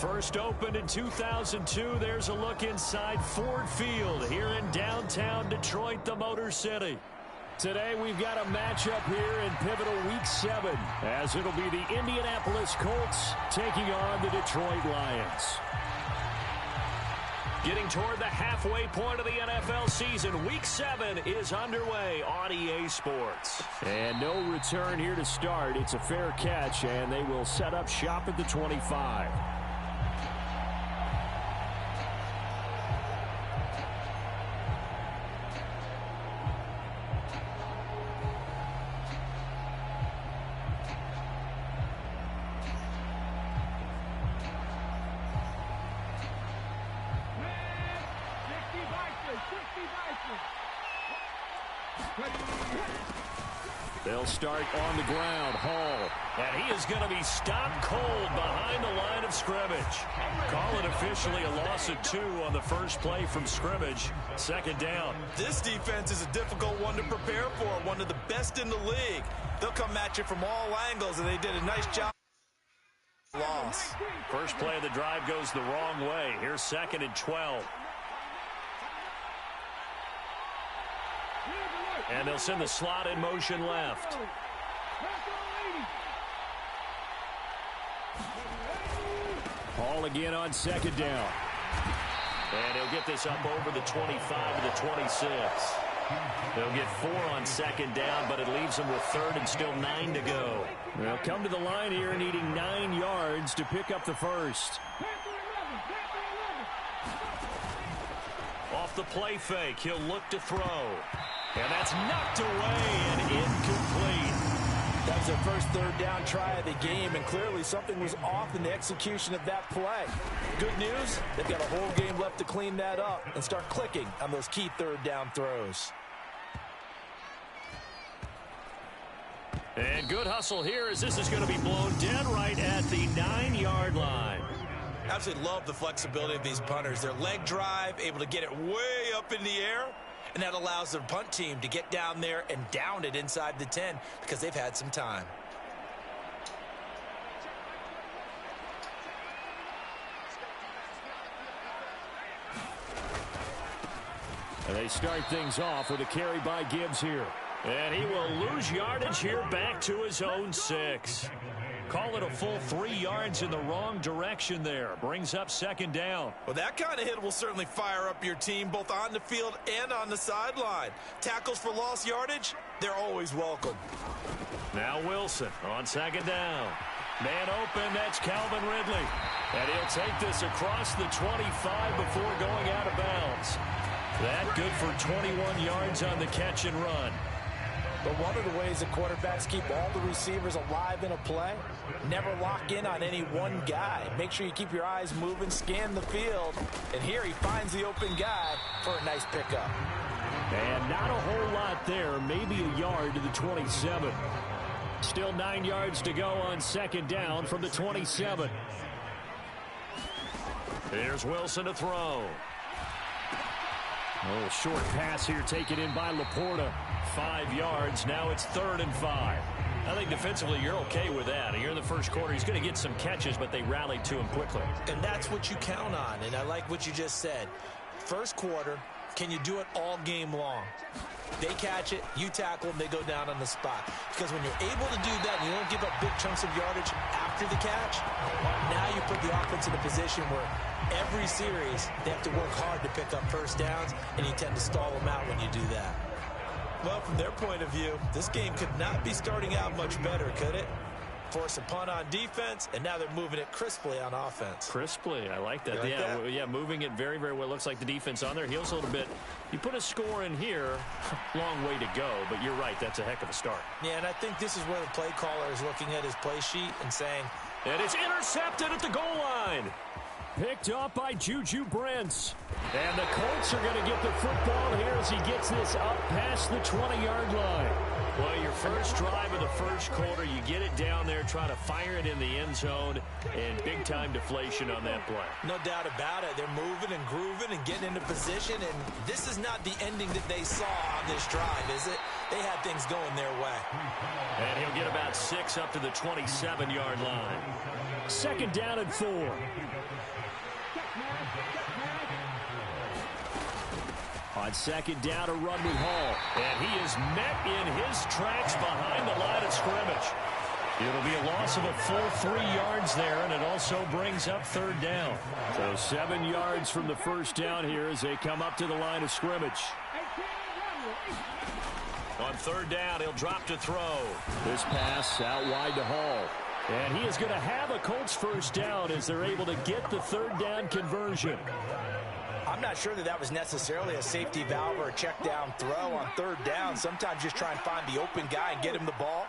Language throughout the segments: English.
First opened in 2002, there's a look inside Ford Field here in downtown Detroit, the Motor City. Today we've got a matchup here in pivotal Week 7, as it'll be the Indianapolis Colts taking on the Detroit Lions. Getting toward the halfway point of the NFL season, Week 7 is underway on EA Sports. And no return here to start. It's a fair catch, and they will set up shop at the 25. They'll start on the ground. Hall. And he is going to be stopped cold behind the line of scrimmage. Call it officially a loss of 2 on the first play from scrimmage. Second down. This defense is a difficult one to prepare for. One of the best in the league. They'll come at you from all angles, and they did a nice job. Loss. First play of the drive goes the wrong way. Here's 2nd and 12. And they'll send the slot in motion left. Hall again on 2nd down. And he'll get this up over the 25 to the 26. They'll get 4 on 2nd down, but it leaves them with 3rd and still 9 to go. They'll come to the line here needing 9 yards to pick up the first. Off the play fake, he'll look to throw. And that's knocked away and incomplete. That was their first 3rd down try of the game, and clearly something was off in the execution of that play. Good news, they've got a whole game left to clean that up and start clicking on those key 3rd down throws. And good hustle here as this is going to be blown dead right at the 9-yard line. Absolutely love the flexibility of these punters. Their leg drive, able to get it way up in the air. And that allows their punt team to get down there and down it inside the 10 because they've had some time. And they start things off with a carry by Gibbs here. And he will lose yardage here back to his own 6. Call it a full 3 yards in the wrong direction there. Brings up 2nd down. Well, that kind of hit will certainly fire up your team both on the field and on the sideline. Tackles for lost yardage, they're always welcome. Now Wilson on 2nd down. Man open, that's Calvin Ridley. And he'll take this across the 25 before going out of bounds. That good for 21 yards on the catch and run. But one of the ways that quarterbacks keep all the receivers alive in a play, never lock in on any one guy. Make sure you keep your eyes moving, scan the field. And here he finds the open guy for a nice pickup. And not a whole lot there, maybe a yard to the 27. Still 9 yards to go on 2nd down from the 27. Here's Wilson to throw. A little short pass here taken in by Laporta. 5 yards. Now it's 3rd and 5. I think defensively you're okay with that. Here in the first quarter, he's going to get some catches, but they rallied to him quickly. And that's what you count on, and I like what you just said. First quarter, can you do it all game long? They catch it, you tackle them, they go down on the spot. Because when you're able to do that and you don't give up big chunks of yardage after the catch, now you put the offense in a position where every series they have to work hard to pick up first downs, and you tend to stall them out when you do that. Well, from their point of view, this game could not be starting out much better, could it? Force a punt on defense, and now they're moving it crisply on offense. Crisply, I like that. You like that? Yeah, moving it very, very well. Looks like the defense on their heels a little bit. You put a score in here, long way to go, but you're right, that's a heck of a start. Yeah, and I think this is where the play caller is looking at his play sheet and saying, and it's intercepted at the goal line. Picked up by Juju Brents. And the Colts are going to get the football here as he gets this up past the 20-yard line. Well, your first drive of the first quarter, you get it down there, try to fire it in the end zone, and big-time deflation on that play. No doubt about it. They're moving and grooving and getting into position, and this is not the ending that they saw on this drive, is it? They had things going their way. And he'll get about 6 up to the 27-yard line. 2nd down and 4. On 2nd down, a run with Hall. And he is met in his tracks behind the line of scrimmage. It'll be a loss of a full 3 yards there, and it also brings up 3rd down. So 7 yards from the first down here as they come up to the line of scrimmage. On 3rd down, he'll drop to throw. This pass out wide to Hall. And he is going to have a Colts first down as they're able to get the 3rd down conversion. I'm not sure that was necessarily a safety valve or a check down throw on 3rd down. Sometimes just try and find the open guy and get him the ball.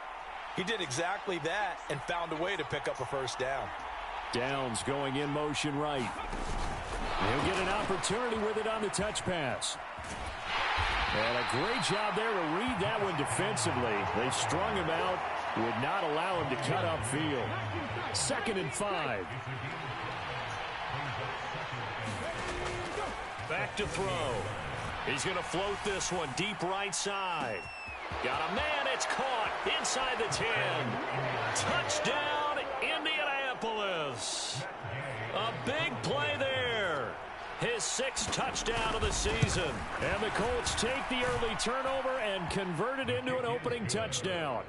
He did exactly that and found a way to pick up a first down. Downs going in motion right. He'll get an opportunity with it on the touch pass. And a great job there to read that one defensively. They strung him out, would not allow him to cut upfield. 2nd and 5. Back to throw. He's going to float this one deep right side. Got a man, it's caught inside the 10. Touchdown, Indianapolis. A big play there. His 6th touchdown of the season. And the Colts take the early turnover and convert it into an opening touchdown.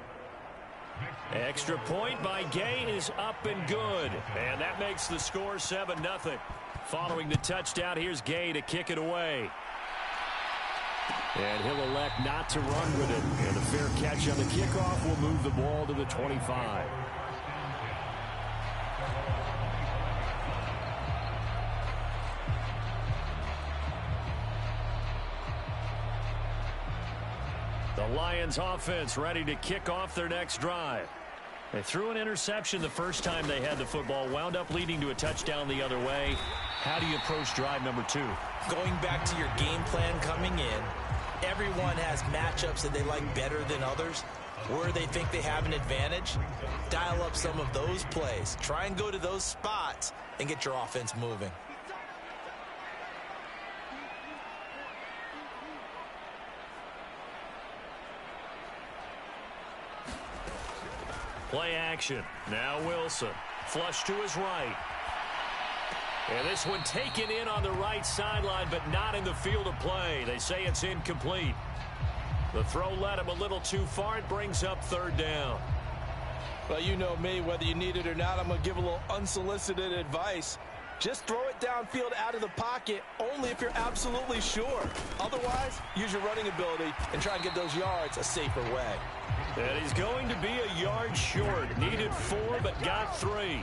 Extra point by Gay is up and good. And that makes the score 7-0. Following the touchdown, here's Gay to kick it away. And he'll elect not to run with it. And a fair catch on the kickoff will move the ball to the 25. The Lions offense ready to kick off their next drive. They threw an interception the first time they had the football, wound up leading to a touchdown the other way. How do you approach drive number 2? Going back to your game plan coming in, everyone has matchups that they like better than others, where they think they have an advantage. Dial up some of those plays. Try and go to those spots and get your offense moving. Play action. Now Wilson. Flush to his right. And this one taken in on the right sideline, but not in the field of play. They say it's incomplete. The throw led him a little too far. It brings up 3rd down. Well, you know me, whether you need it or not, I'm going to give a little unsolicited advice. Just throw it downfield out of the pocket only if you're absolutely sure. Otherwise, use your running ability and try and get those yards a safer way. And he's going to be a yard short. Needed 4, but got 3.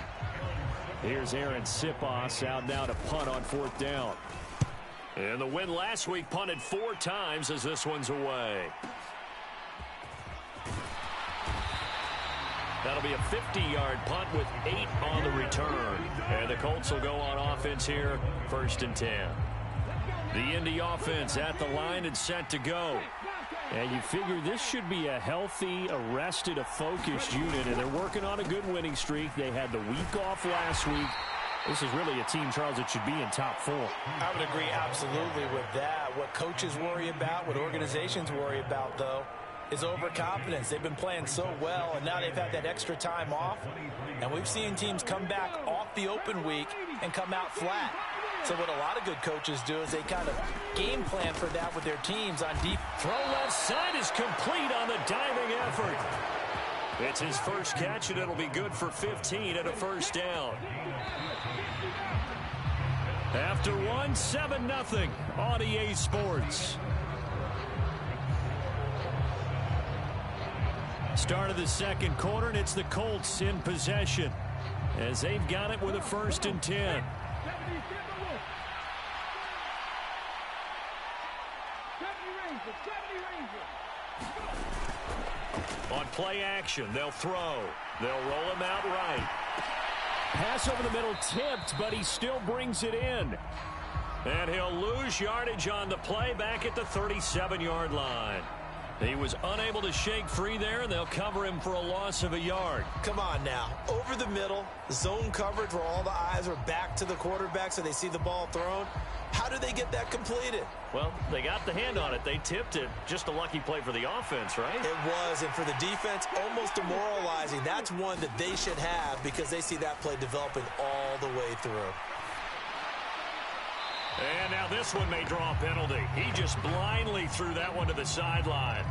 Here's Aaron Sipos out now to punt on 4th down. And the win last week punted 4 times as this one's away. That'll be a 50-yard punt with 8 on the return. And the Colts will go on offense here, 1st and 10. The Indy offense at the line and set to go. And you figure this should be a healthy, arrested, a focused unit, and they're working on a good winning streak. They had the week off last week. This is really a team, Charles, that should be in top 4. I would agree absolutely with that. What coaches worry about, what organizations worry about, though, is overconfidence. They've been playing so well, and now they've had that extra time off. And we've seen teams come back off the open week and come out flat. So what a lot of good coaches do is they kind of game plan for that with their teams on deep. Throw left side is complete on the diving effort. It's his first catch, and it'll be good for 15 and a first down. After 1, 7-0 on EA Sports. Start of the 2nd quarter, and it's the Colts in possession as they've got it with a 1st and 10. On play action, they'll throw. They'll roll him out right. Pass over the middle tipped, but he still brings it in. And he'll lose yardage on the play back at the 37-yard line. He was unable to shake free there, and they'll cover him for a loss of a yard. Come on now. Over the middle, zone coverage where all the eyes are back to the quarterback so they see the ball thrown. How do they get that completed? Well, they got the hand on it. They tipped it. Just a lucky play for the offense, right? It was, and for the defense, almost demoralizing. That's one that they should have because they see that play developing all the way through. And now this one may draw a penalty. He just blindly threw that one to the sideline.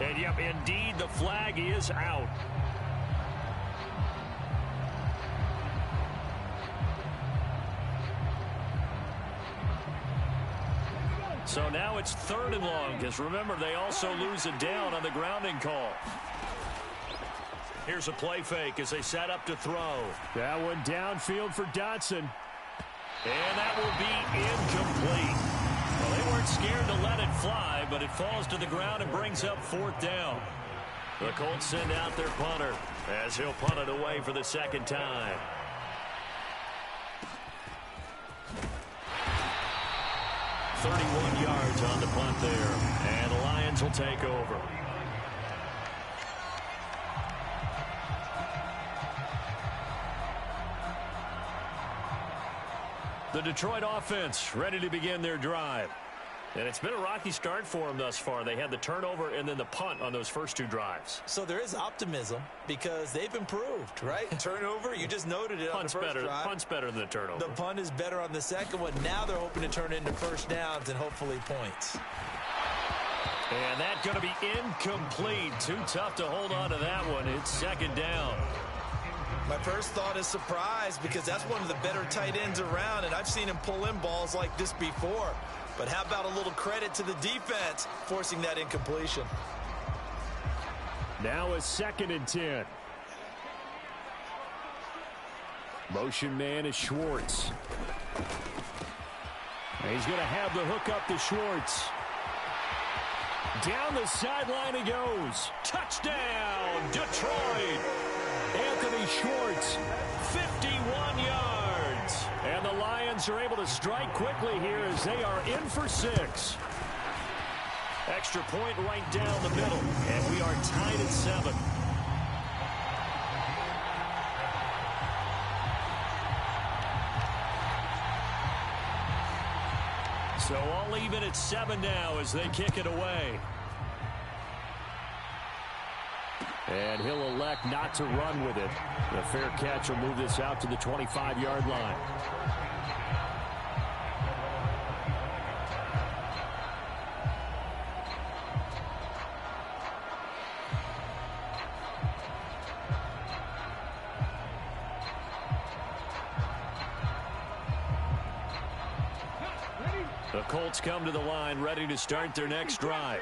And, yep, indeed, the flag is out. So now it's 3rd and long, because remember, they also lose a down on the grounding call. Here's a play fake as they set up to throw. That one downfield for Dotson. And that will be incomplete. Well, they weren't scared to let it fly, but it falls to the ground and brings up 4th down. The Colts send out their punter as he'll punt it away for the 2nd time. .31 yards on the punt there, and the Lions will take over. The Detroit offense ready to begin their drive. And it's been a rocky start for them thus far. They had the turnover and then the punt on those first 2 drives. So there is optimism because they've improved, right? Turnover, you just noted it on the first drive. Punt's better than the turnover. The punt is better on the second one. Now they're hoping to turn into first downs and hopefully points. And that's going to be incomplete. Too tough to hold on to that one. It's 2nd down. My first thought is surprise because that's one of the better tight ends around, and I've seen him pull in balls like this before. But how about a little credit to the defense forcing that incompletion? Now a 2nd and 10. Motion man is Schwartz. And he's going to have the hook up to Schwartz. Down the sideline he goes. Touchdown, Detroit. Anthony Schwartz, 51 yards. And the Lions are able to strike quickly here as they are in for 6. Extra point right down the middle. And we are tied at 7. So all even at 7 now as they kick it away. And he'll elect not to run with it. The fair catch will move this out to the 25-yard line. The Colts come to the line ready to start their next drive.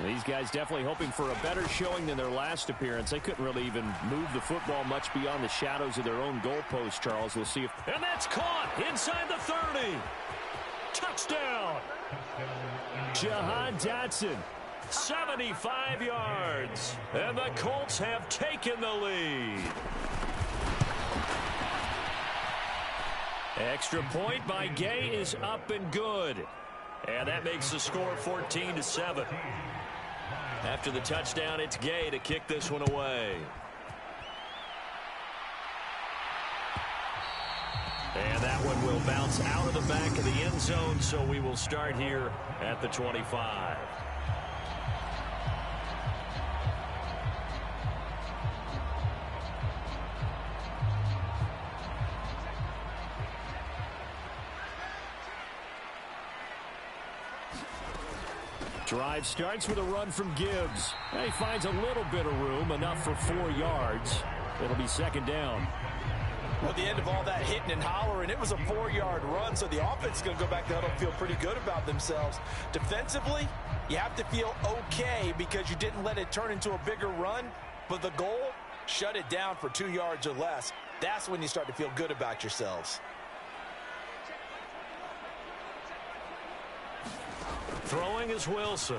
These guys definitely hoping for a better showing than their last appearance. They couldn't really even move the football much beyond the shadows of their own goalpost, Charles. We'll see if... And that's caught inside the 30. Touchdown. Jahan Dotson, 75 yards. And the Colts have taken the lead. Extra point by Gay is up and good. And that makes the score 14-7. After the touchdown, it's Gay to kick this one away. And that one will bounce out of the back of the end zone, so we will start here at the 25. Drive starts with a run from Gibbs. And he finds a little bit of room, enough for 4 yards. It'll be 2nd down. Well, at the end of all that hitting and hollering, it was a 4-yard run, so the offense is going to go back to huddle and feel pretty good about themselves. Defensively, you have to feel okay because you didn't let it turn into a bigger run, but the goal, shut it down for 2 yards or less. That's when you start to feel good about yourselves. Throwing is Wilson.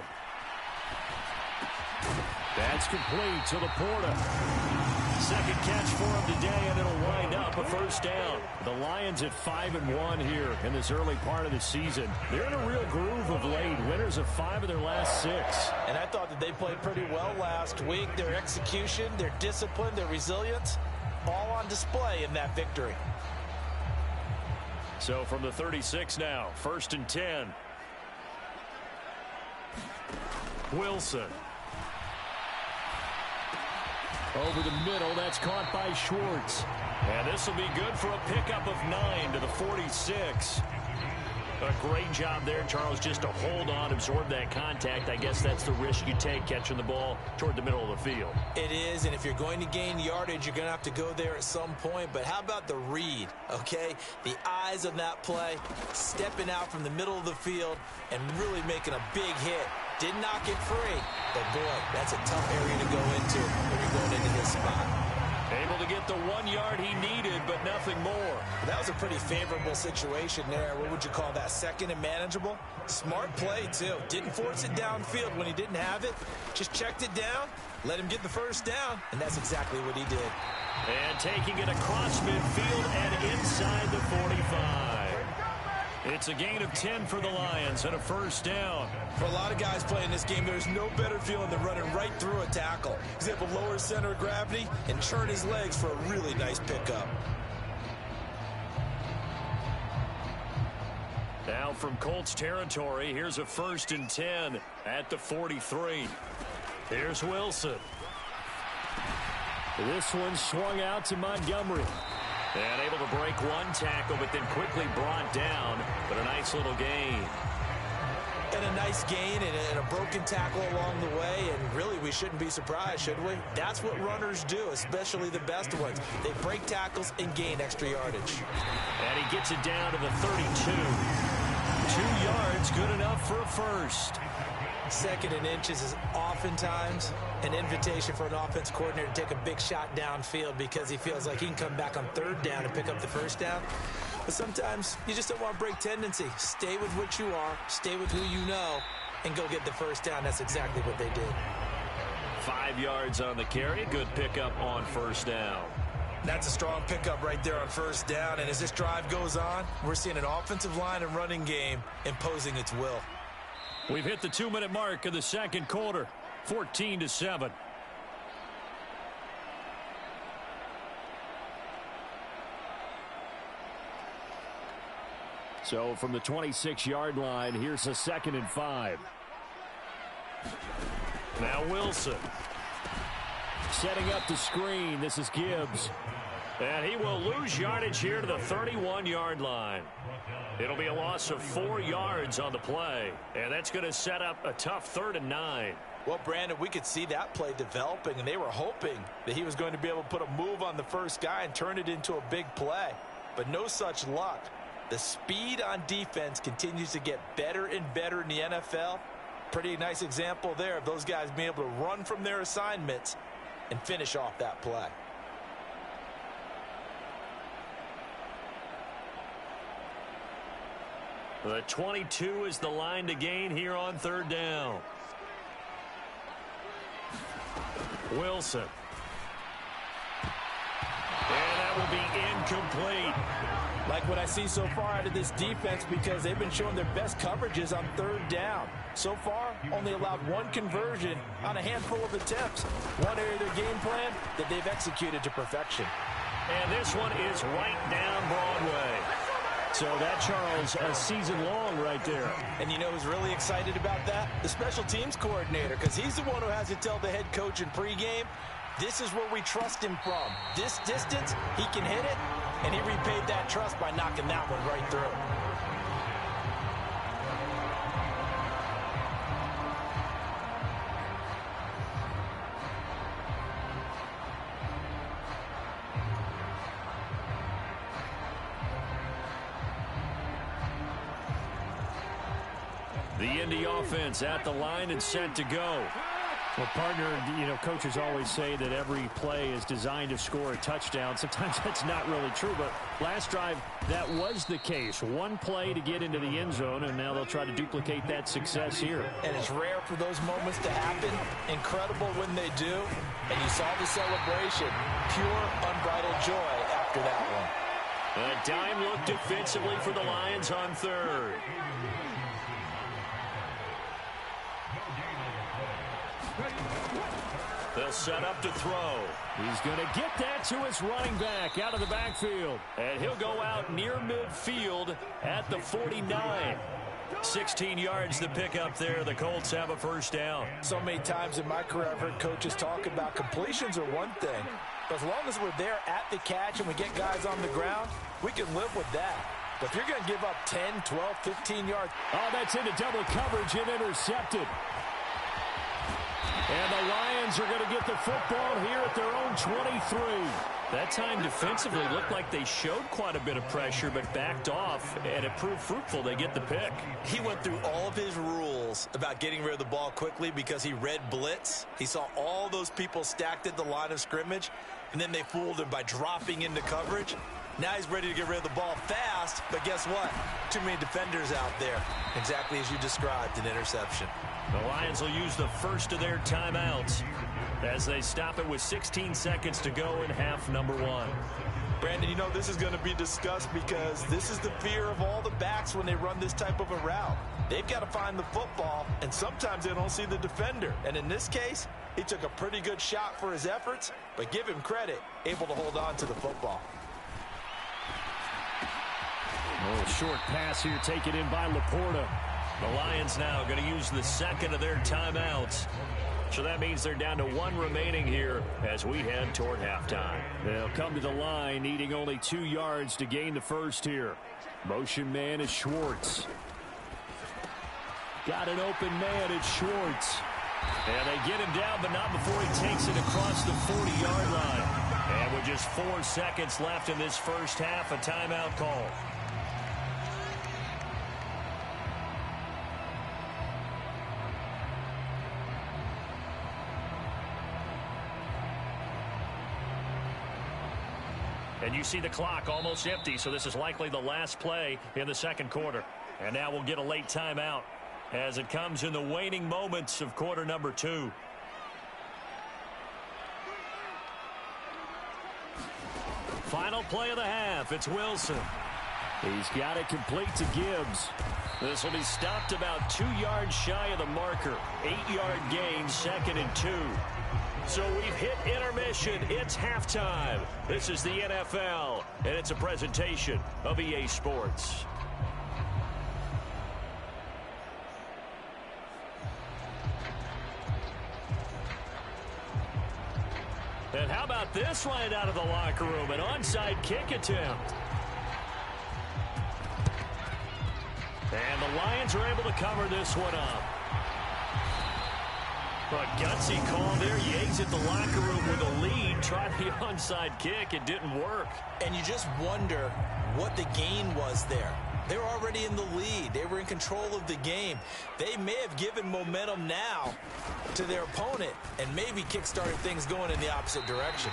That's complete to Laporta. Second catch for him today, and it'll wind up a first down. The Lions at 5-1 here in this early part of the season. They're in a real groove of late. Winners of 5 of their last 6. And I thought that they played pretty well last week. Their execution, their discipline, their resilience, all on display in that victory. So from the 36 now, 1st and 10. Wilson. Over the middle, that's caught by Schwartz. And this will be good for a pickup of 9 to the 46. A great job there, Charles, just to hold on, absorb that contact. I guess that's the risk you take catching the ball toward the middle of the field. It is, and if you're going to gain yardage, you're going to have to go there at some point. But how about the read, okay? The eyes of that play, stepping out from the middle of the field and really making a big hit. Didn't knock it free, but boy, that's a tough area to go into when you're going into this spot. Able to get the 1 yard he needed, but nothing more. That was a pretty favorable situation there. What would you call that? Second and manageable? Smart play, too. Didn't force it downfield when he didn't have it. Just checked it down, let him get the first down, and that's exactly what he did. And taking it across midfield and inside the 45. It's a gain of 10 for the Lions and a first down. For a lot of guys playing this game, there's no better feeling than running right through a tackle. He's able to lower his center of gravity and churn his legs for a really nice pickup. Now from Colts territory, here's a 1st and 10 at the 43. Here's Wilson. This one swung out to Montgomery. And able to break one tackle, but then quickly brought down. But a nice little gain. And a nice gain and a broken tackle along the way. And really, we shouldn't be surprised, should we? That's what runners do, especially the best ones. They break tackles and gain extra yardage. And he gets it down to the 32. 2 yards, good enough for a first. 2nd and inches is oftentimes an invitation for an offense coordinator to take a big shot downfield because he feels like he can come back on 3rd down and pick up the first down. But sometimes you just don't want to break tendency. Stay with what you are, stay with who you know, and go get the first down. That's exactly what they did. 5 yards on the carry. Good pickup on first down. That's a strong pickup right there on first down. And as this drive goes on, we're seeing an offensive line and running game imposing its will. We've hit the 2-minute mark of the second quarter, 14-7. So from the 26-yard line, here's a 2nd and 5. Now Wilson. Setting up the screen. This is Gibbs. And he will lose yardage here to the 31-yard line. It'll be a loss of 4 yards on the play. And that's going to set up a tough 3rd and 9. Well, Brandon, we could see that play developing, and they were hoping that he was going to be able to put a move on the first guy and turn it into a big play. But no such luck. The speed on defense continues to get better and better in the NFL. Pretty nice example there of those guys being able to run from their assignments and finish off that play. The 22 is the line to gain here on 3rd down. Wilson. And that will be incomplete. Like what I see so far out of this defense because they've been showing their best coverages on 3rd down. So far, only allowed 1 conversion on a handful of attempts. One area of their game plan that they've executed to perfection. And this one is right down Broadway. So that, Charles, a season long right there. And you know who's really excited about that? The special teams coordinator, because he's the one who has to tell the head coach in pregame, this is where we trust him from. This distance, he can hit it, and he repaid that trust by knocking that one right through. The Indy offense at the line and set to go. Well, partner, coaches always say that every play is designed to score a touchdown. Sometimes that's not really true, but last drive, that was the case. One play to get into the end zone, and now they'll try to duplicate that success here. And it's rare for those moments to happen. Incredible when they do. And you saw the celebration. Pure, unbridled joy after that one. A dime look defensively for the Lions on third. They'll set up to throw. He's going to get that to his running back out of the backfield. And he'll go out near midfield at the 49. 16 yards to pick up there. The Colts have a first down. So many times in my career, I've heard coaches talk about completions are one thing. But as long as we're there at the catch and we get guys on the ground, we can live with that. But if you're going to give up 10, 12, 15 yards. Oh, that's into double coverage and intercepted. And the Lions are going to get the football here at their own 23. That time defensively looked like they showed quite a bit of pressure but backed off, and it proved fruitful. They get the pick. He went through all of his rules about getting rid of the ball quickly because he read blitz. He saw all those people stacked at the line of scrimmage, and then they fooled him by dropping into coverage. Now he's ready to get rid of the ball fast, but guess what? Too many defenders out there. Exactly as you described, an interception. The Lions will use the first of their timeouts as they stop it with 16 seconds to go in half number one. Brandon, this is going to be discussed because this is the fear of all the backs when they run this type of a route. They've got to find the football, and sometimes they don't see the defender. And in this case, he took a pretty good shot for his efforts, but give him credit, able to hold on to the football. A little short pass here taken in by Laporta. The Lions now going to use the second of their timeouts. So that means they're down to one remaining here as we head toward halftime. They'll come to the line needing only 2 yards to gain the first here. Motion man is Schwartz. Got an open man, it's Schwartz. And they get him down, but not before he takes it across the 40-yard line. And with just 4 seconds left in this first half, a timeout call. And you see the clock almost empty, so this is likely the last play in the second quarter. And now we'll get a late timeout as it comes in the waning moments of quarter number 2. Final play of the half. It's Wilson. He's got it complete to Gibbs. This will be stopped about 2 yards shy of the marker. 8-yard gain, 2nd and 2. So we've hit intermission. It's halftime. This is the NFL, and it's a presentation of EA Sports. And how about this line out of the locker room? An onside kick attempt. And the Lions are able to cover this one up. A gutsy call there. You exit the locker room with a lead. Tried the onside kick. It didn't work. And you just wonder what the gain was there. They were already in the lead. They were in control of the game. They may have given momentum now to their opponent and maybe kick-started things going in the opposite direction.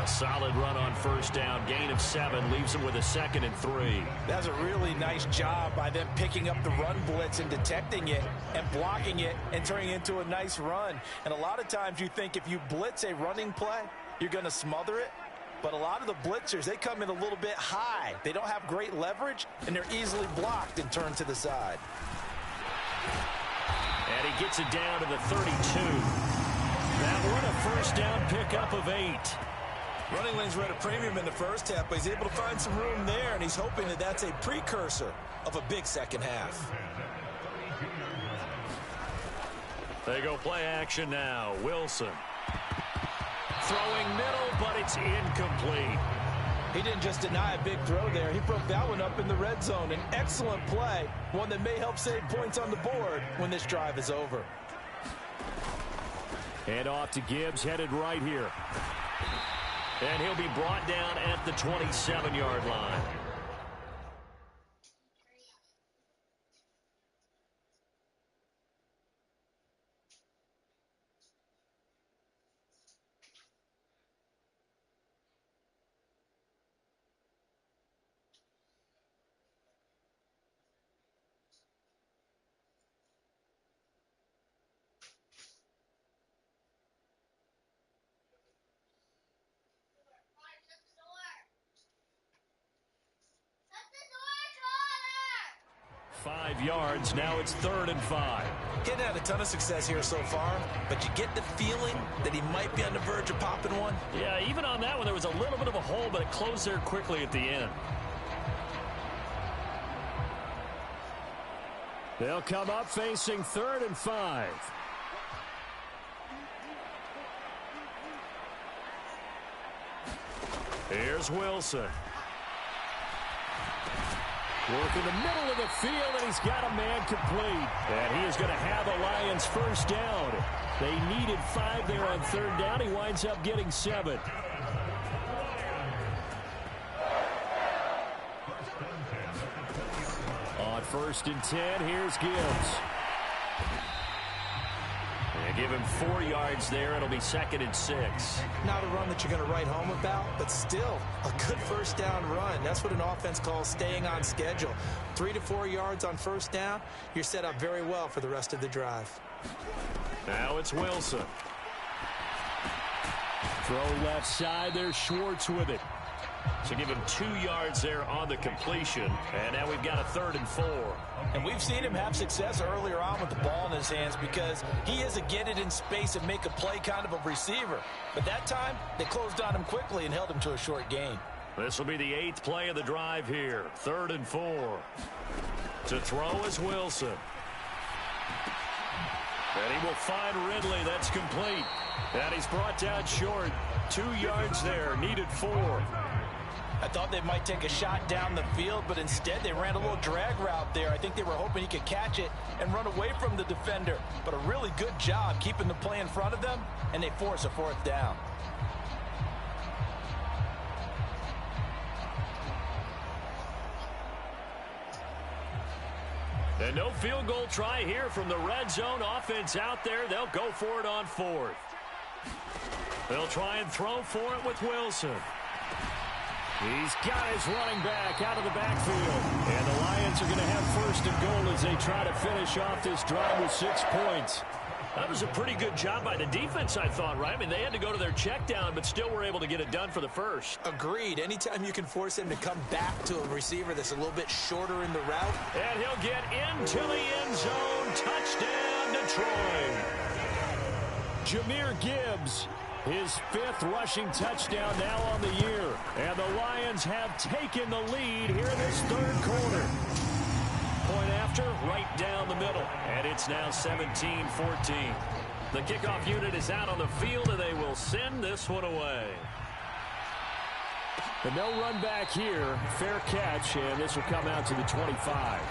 A solid run on first down. Gain of 7 leaves them with a 2nd and 3. That's a really nice job by them picking up the run blitz and detecting it and blocking it and turning it into a nice run. And a lot of times you think if you blitz a running play, you're going to smother it. But a lot of the blitzers, they come in a little bit high. They don't have great leverage, and they're easily blocked and turned to the side. And he gets it down to the 32. That one a first down pickup of 8. Running lanes were at a premium in the first half, but he's able to find some room there, and he's hoping that that's a precursor of a big second half. They go play action now. Wilson. Throwing middle, but it's incomplete. He didn't just deny a big throw there. He broke that one up in the red zone. An excellent play, one that may help save points on the board when this drive is over. And off to Gibbs, headed right here. And he'll be brought down at the 27-yard line. 5 yards. Now it's 3rd and 5. He hadn't had a ton of success here so far, but you get the feeling that he might be on the verge of popping one. Yeah, even on that one, there was a little bit of a hole, but it closed there quickly at the end. They'll come up facing 3rd and 5. Here's Wilson. Working the middle of the field, and he's got a man complete. And he is going to have a Lions first down. They needed 5 there on 3rd down. He winds up getting 7. On 1st and 10, here's Gibbs. They give him 4 yards there. It'll be 2nd and 6. Not a run that you're going to write home about, but still a good first down run. That's what an offense calls staying on schedule. 3 to 4 yards on 1st down. You're set up very well for the rest of the drive. Now it's Wilson. Throw left side. There's Schwartz with it. So give him 2 yards there on the completion. And now we've got a 3rd and 4. And we've seen him have success earlier on with the ball in his hands because he is a get it in space and make a play kind of a receiver. But that time, they closed on him quickly and held him to a short gain. This will be the 8th play of the drive here. 3rd and 4. To throw is Wilson. And he will find Ridley. That's complete. And he's brought down short. 2 yards there. Needed 4. I thought they might take a shot down the field, but instead they ran a little drag route there. I think they were hoping he could catch it and run away from the defender. But a really good job keeping the play in front of them, and they force a 4th down. And no field goal try here from the red zone. Offense out there. They'll go for it on 4th. They'll try and throw for it with Wilson. He's got his running back out of the backfield. And the Lions are going to have 1st and goal as they try to finish off this drive with 6 points. That was a pretty good job by the defense, I thought, right? I mean, they had to go to their check down, but still were able to get it done for the 1st. Agreed. Anytime you can force him to come back to a receiver that's a little bit shorter in the route. And he'll get into the end zone. Touchdown, Detroit. Jahmyr Gibbs, his 5th rushing touchdown now on the year. And the Lions have taken the lead here in this 3rd quarter. Point after, right down the middle. And it's now 17-14. The kickoff unit is out on the field, and they will send this one away. And no run back here. Fair catch, and this will come out to the 25.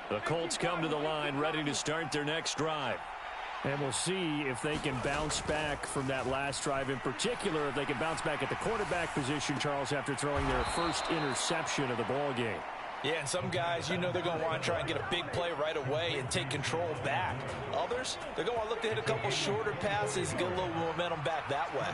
The Colts come to the line ready to start their next drive. And we'll see if they can bounce back from that last drive. In particular, if they can bounce back at the quarterback position, Charles, after throwing their first interception of the ball game. Yeah, and some guys, you know they're going to want to try and get a big play right away and take control back. Others, they're going to look to hit a couple shorter passes, get a little momentum back that way.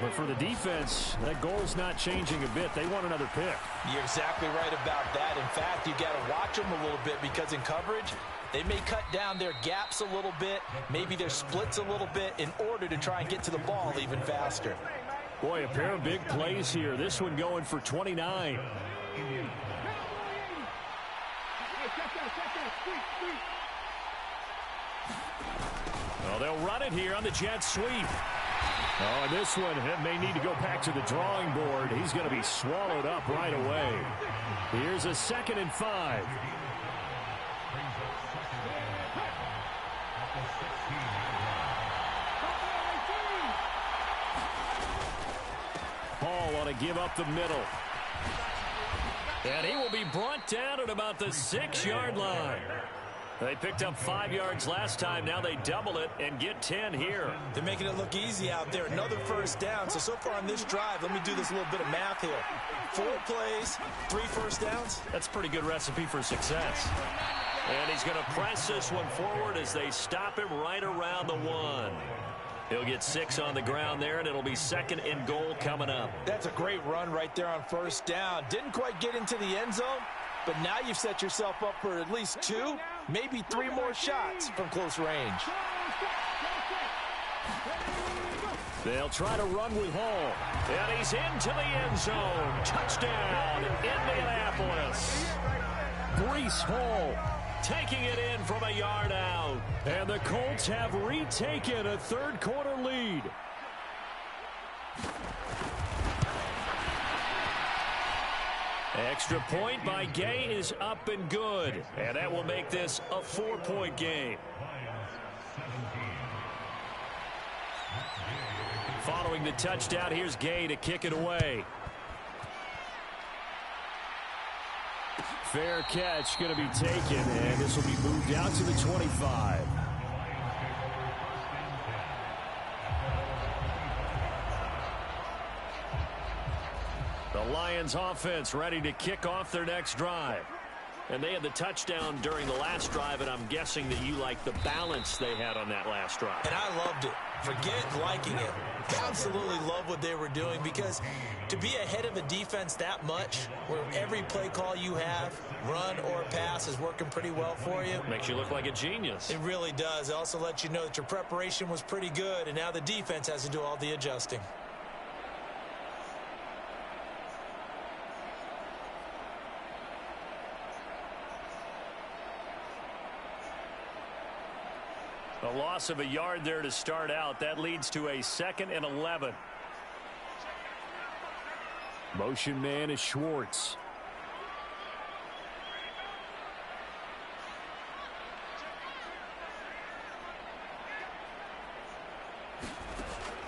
But for the defense, that goal's not changing a bit. They want another pick. You're exactly right about that. In fact, you got to watch them a little bit because in coverage, they may cut down their gaps a little bit, maybe their splits a little bit in order to try and get to the ball even faster. Boy, a pair of big plays here. This one going for 29. Well, they'll run it here on the jet sweep. Oh, and this one may need to go back to the drawing board. He's going to be swallowed up right away. Here's a 2nd and 5. Paul ought to give up the middle. And he will be brought down at about the 6-yard line. They picked up 5 yards last time. Now they double it and get 10 here. They're making it look easy out there. Another first down. So far on this drive, let me do this little bit of math here. 4 plays, 3 first downs. That's a pretty good recipe for success. And he's going to press this one forward as they stop him right around the 1. He'll get 6 on the ground there, and it'll be 2nd and goal coming up. That's a great run right there on first down. Didn't quite get into the end zone, but now you've set yourself up for at least 2, maybe 3 more shots from close range. They'll try to run with Hall. And he's into the end zone. Touchdown, Indianapolis. Breece Hall taking it in from a yard out. And the Colts have retaken a third-quarter lead. Extra point by Gay is up and good. And that will make this a 4-point game. Following the touchdown, here's Gay to kick it away. Fair catch going to be taken, and this will be moved out to the 25. The Lions offense ready to kick off their next drive. And they had the touchdown during the last drive, and I'm guessing that you like the balance they had on that last drive. And I loved it. Forget liking it. Absolutely love what they were doing, because to be ahead of a defense that much, where every play call you have, run or pass, is working pretty well for you. Makes you look like a genius. It really does. It also lets you know that your preparation was pretty good, and now the defense has to do all the adjusting. A loss of a yard there to start out. That leads to a 2nd and 11. Motion man is Schwartz.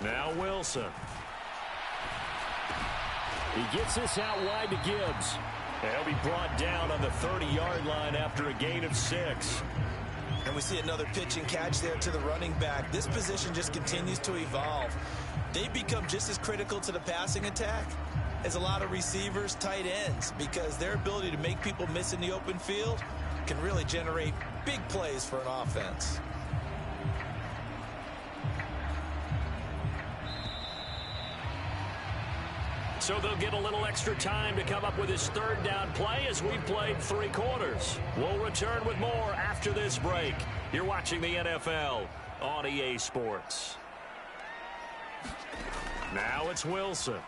Now Wilson. He gets this out wide to Gibbs. He'll be brought down on the 30-yard line after a gain of 6. And we see another pitch and catch there to the running back. This position just continues to evolve. They become just as critical to the passing attack as a lot of receivers, tight ends, because their ability to make people miss in the open field can really generate big plays for an offense. So they'll get a little extra time to come up with his 3rd down play as we've played 3 quarters. We'll return with more after this break. You're watching the NFL on EA Sports. Now it's Wilson.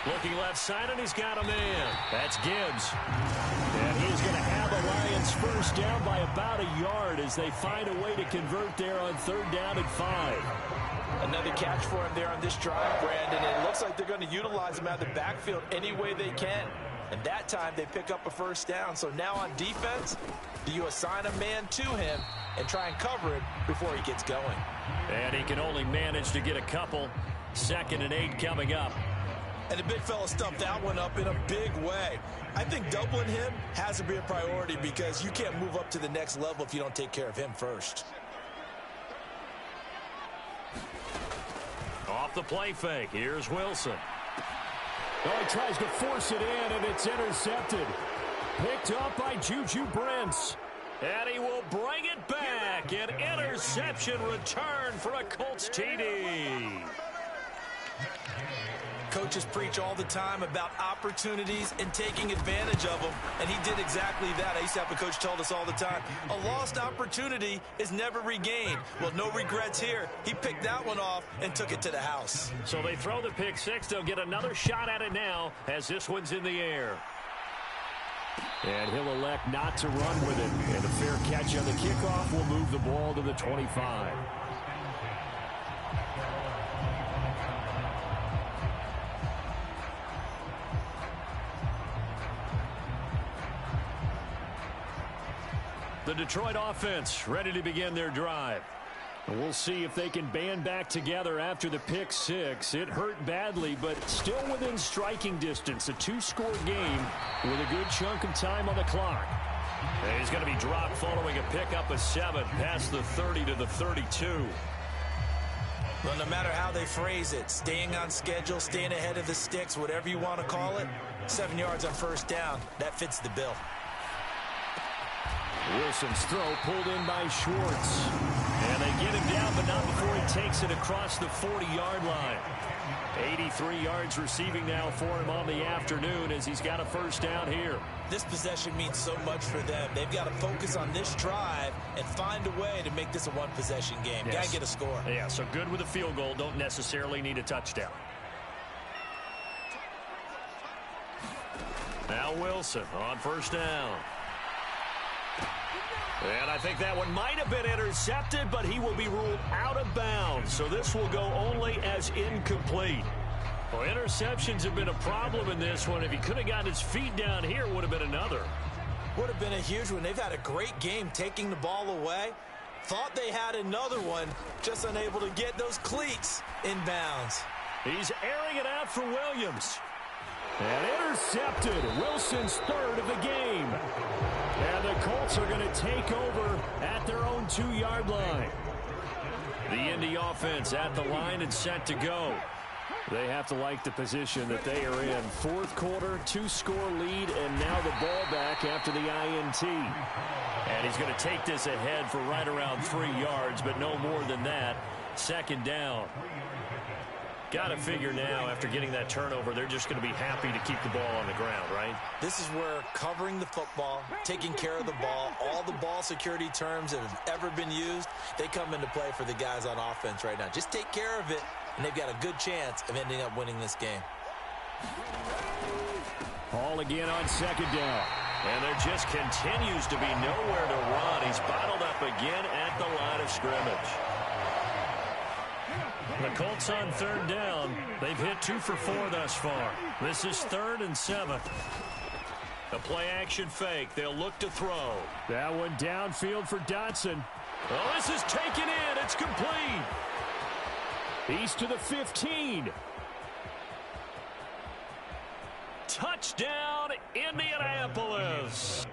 Looking left side, and he's got a man. That's Gibbs. And he's going to have the Lions first down by about a yard as they find a way to convert there on 3rd down and 5. Another catch for him there on this drive, Brandon. It looks like they're going to utilize him out of the backfield any way they can. And that time they pick up a first down. So now on defense, do you assign a man to him and try and cover it before he gets going? And he can only manage to get a couple. 2nd and 8 coming up. And the big fella stuffed that one up in a big way. I think doubling him has to be a priority, because you can't move up to the next level if you don't take care of him first. Off the play fake, here's Wilson. Oh, he tries to force it in, and it's intercepted. Picked up by Juju Brents. And he will bring it back. An interception return for a Colts TD. Coaches preach all the time about opportunities and taking advantage of them, and he did exactly that. I used to have a coach told us all the time, a lost opportunity is never regained. Well, no regrets here. He picked that one off and took it to the house. So they throw the pick 6. They'll get another shot at it now as this one's in the air. And he'll elect not to run with it. And a fair catch on the kickoff will move the ball to the 25. The Detroit offense ready to begin their drive. And we'll see if they can band back together after the pick 6. It hurt badly, but still within striking distance. A 2-score game with a good chunk of time on the clock. And he's going to be dropped following a pickup of 7 past the 30 to the 32. Well, no matter how they phrase it, staying on schedule, staying ahead of the sticks, whatever you want to call it, 7 yards on first down, that fits the bill. Wilson's throw pulled in by Schwartz. And they get him down, but not before he takes it across the 40-yard line. 83 yards receiving now for him on the afternoon as he's got a first down here. This possession means so much for them. They've got to focus on this drive and find a way to make this a one-possession game. Yes. Got to get a score. Yeah, so good with a field goal. Don't necessarily need a touchdown. Now Wilson on first down. And I think that one might have been intercepted, but he will be ruled out of bounds. So this will go only as incomplete. Well, interceptions have been a problem in this one. If he could have gotten his feet down here, it would have been another. Would have been a huge one. They've had a great game taking the ball away. Thought they had another one, just unable to get those cleats in bounds. He's airing it out for Williams. And intercepted. Wilson's third of the game. And the Colts are going to take over at their own 2-yard line. The Indy offense at the line and set to go. They have to like the position that they are in. Fourth quarter, 2-score lead, and now the ball back after the INT. And he's going to take this ahead for right around 3 yards, but no more than that. Second down. Got to figure now, after getting that turnover, they're just going to be happy to keep the ball on the ground, right? This is where covering the football, taking care of the ball, all the ball security terms that have ever been used, they come into play for the guys on offense right now. Just take care of it, and they've got a good chance of ending up winning this game. Hall again on second down. And there just continues to be nowhere to run. He's bottled up again at the line of scrimmage. The Colts on third down. They've hit 2 for 4 thus far. This is 3rd and 7. The play-action fake. They'll look to throw. That one downfield for Dotson. Oh, this is taken in. It's complete. He's to the 15. Touchdown, Indianapolis.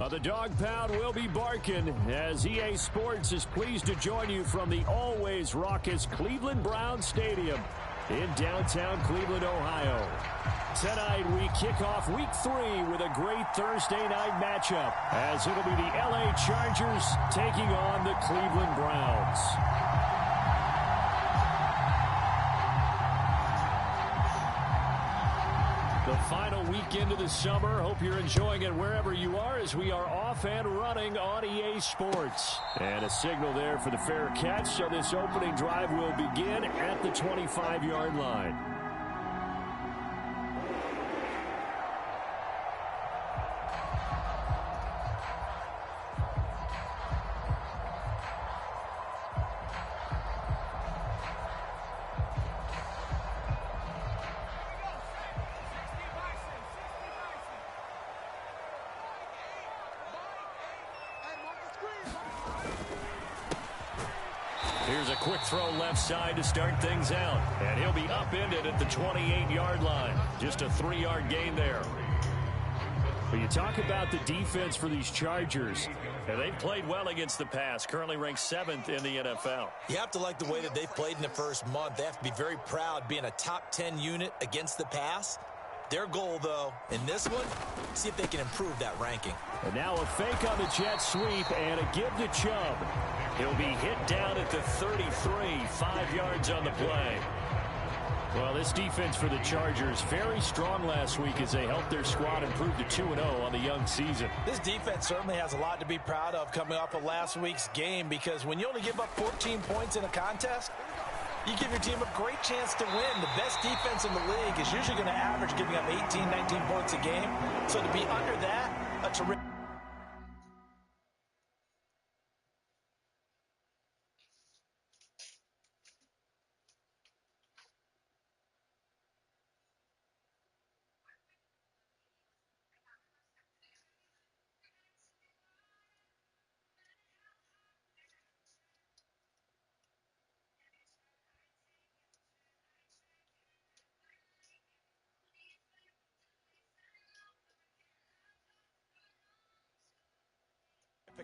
The dog pound will be barking as EA Sports is pleased to join you from the always raucous Cleveland Browns Stadium in downtown Cleveland, Ohio. Tonight we kick off Week 3 with a great Thursday night matchup as it'll be the LA Chargers taking on the Cleveland Browns. The final weekend of the summer. Hope you're enjoying it wherever you are as we are off and running on EA Sports. And a signal there for the fair catch, so this opening drive will begin at the 25-yard line. Here's a quick throw left side to start things out. And he'll be upended at the 28-yard line. Just a 3-yard gain there. But you talk about the defense for these Chargers. And they've played well against the pass. Currently ranked 7th in the NFL. You have to like the way that they've played in the first month. They have to be very proud being a top 10 unit against the pass. Their goal, though, in this one, see if they can improve that ranking. And now a fake on the jet sweep and a give to Chubb. He'll be hit down at the 33, 5 yards on the play. Well, this defense for the Chargers, very strong last week as they helped their squad improve to 2-0 on the young season. This defense certainly has a lot to be proud of coming off of last week's game, because when you only give up 14 points in a contest, you give your team a great chance to win. The best defense in the league is usually going to average giving up 18, 19 points a game. So to be under that, a terrific.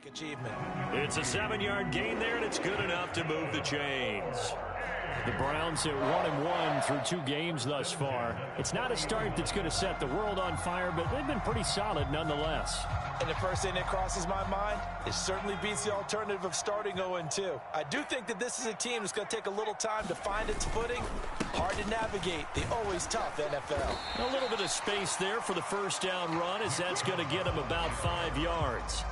Achievement. It's a 7-yard gain there, and it's good enough to move the chains. The Browns at 1-1 through 2 games thus far. It's not a start that's going to set the world on fire, but they've been pretty solid nonetheless. And the first thing that crosses my mind, it certainly beats the alternative of starting 0-2. I do think that this is a team that's going to take a little time to find its footing. Hard to navigate the always tough NFL. A little bit of space there for the first down run, as that's going to get them about 5 yards.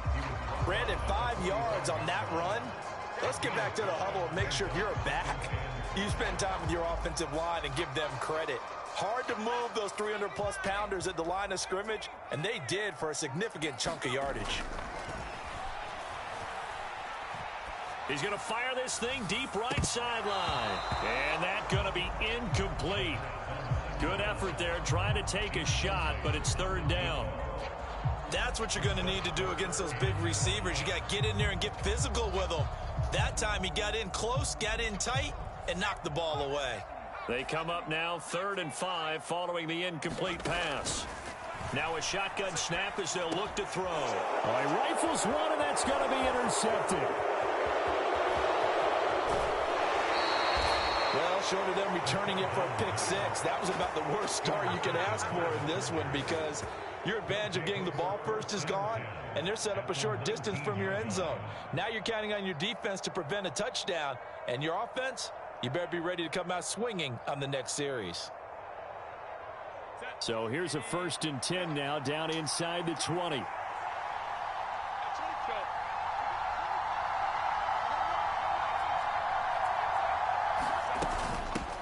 Brandon, 5 yards on that run. Let's get back to the huddle and make sure if you're a back, you spend time with your offensive line and give them credit. Hard to move those 300-plus pounders at the line of scrimmage, and they did for a significant chunk of yardage. He's going to fire this thing deep right sideline. And that's going to be incomplete. Good effort there, trying to take a shot, but it's 3rd down. That's what you're going to need to do against those big receivers. You got to get in there and get physical with them. That time he got in close, got in tight, and knocked the ball away. They come up now 3rd and 5 following the incomplete pass. Now a shotgun snap as they'll look to throw. He rifles one, and that's going to be intercepted. Well, short of them returning it for a pick 6, that was about the worst start you could ask for in this one, because your advantage of getting the ball first is gone, and they're set up a short distance from your end zone. Now you're counting on your defense to prevent a touchdown, and your offense, you better be ready to come out swinging on the next series. So here's a 1st and 10 now, down inside the 20.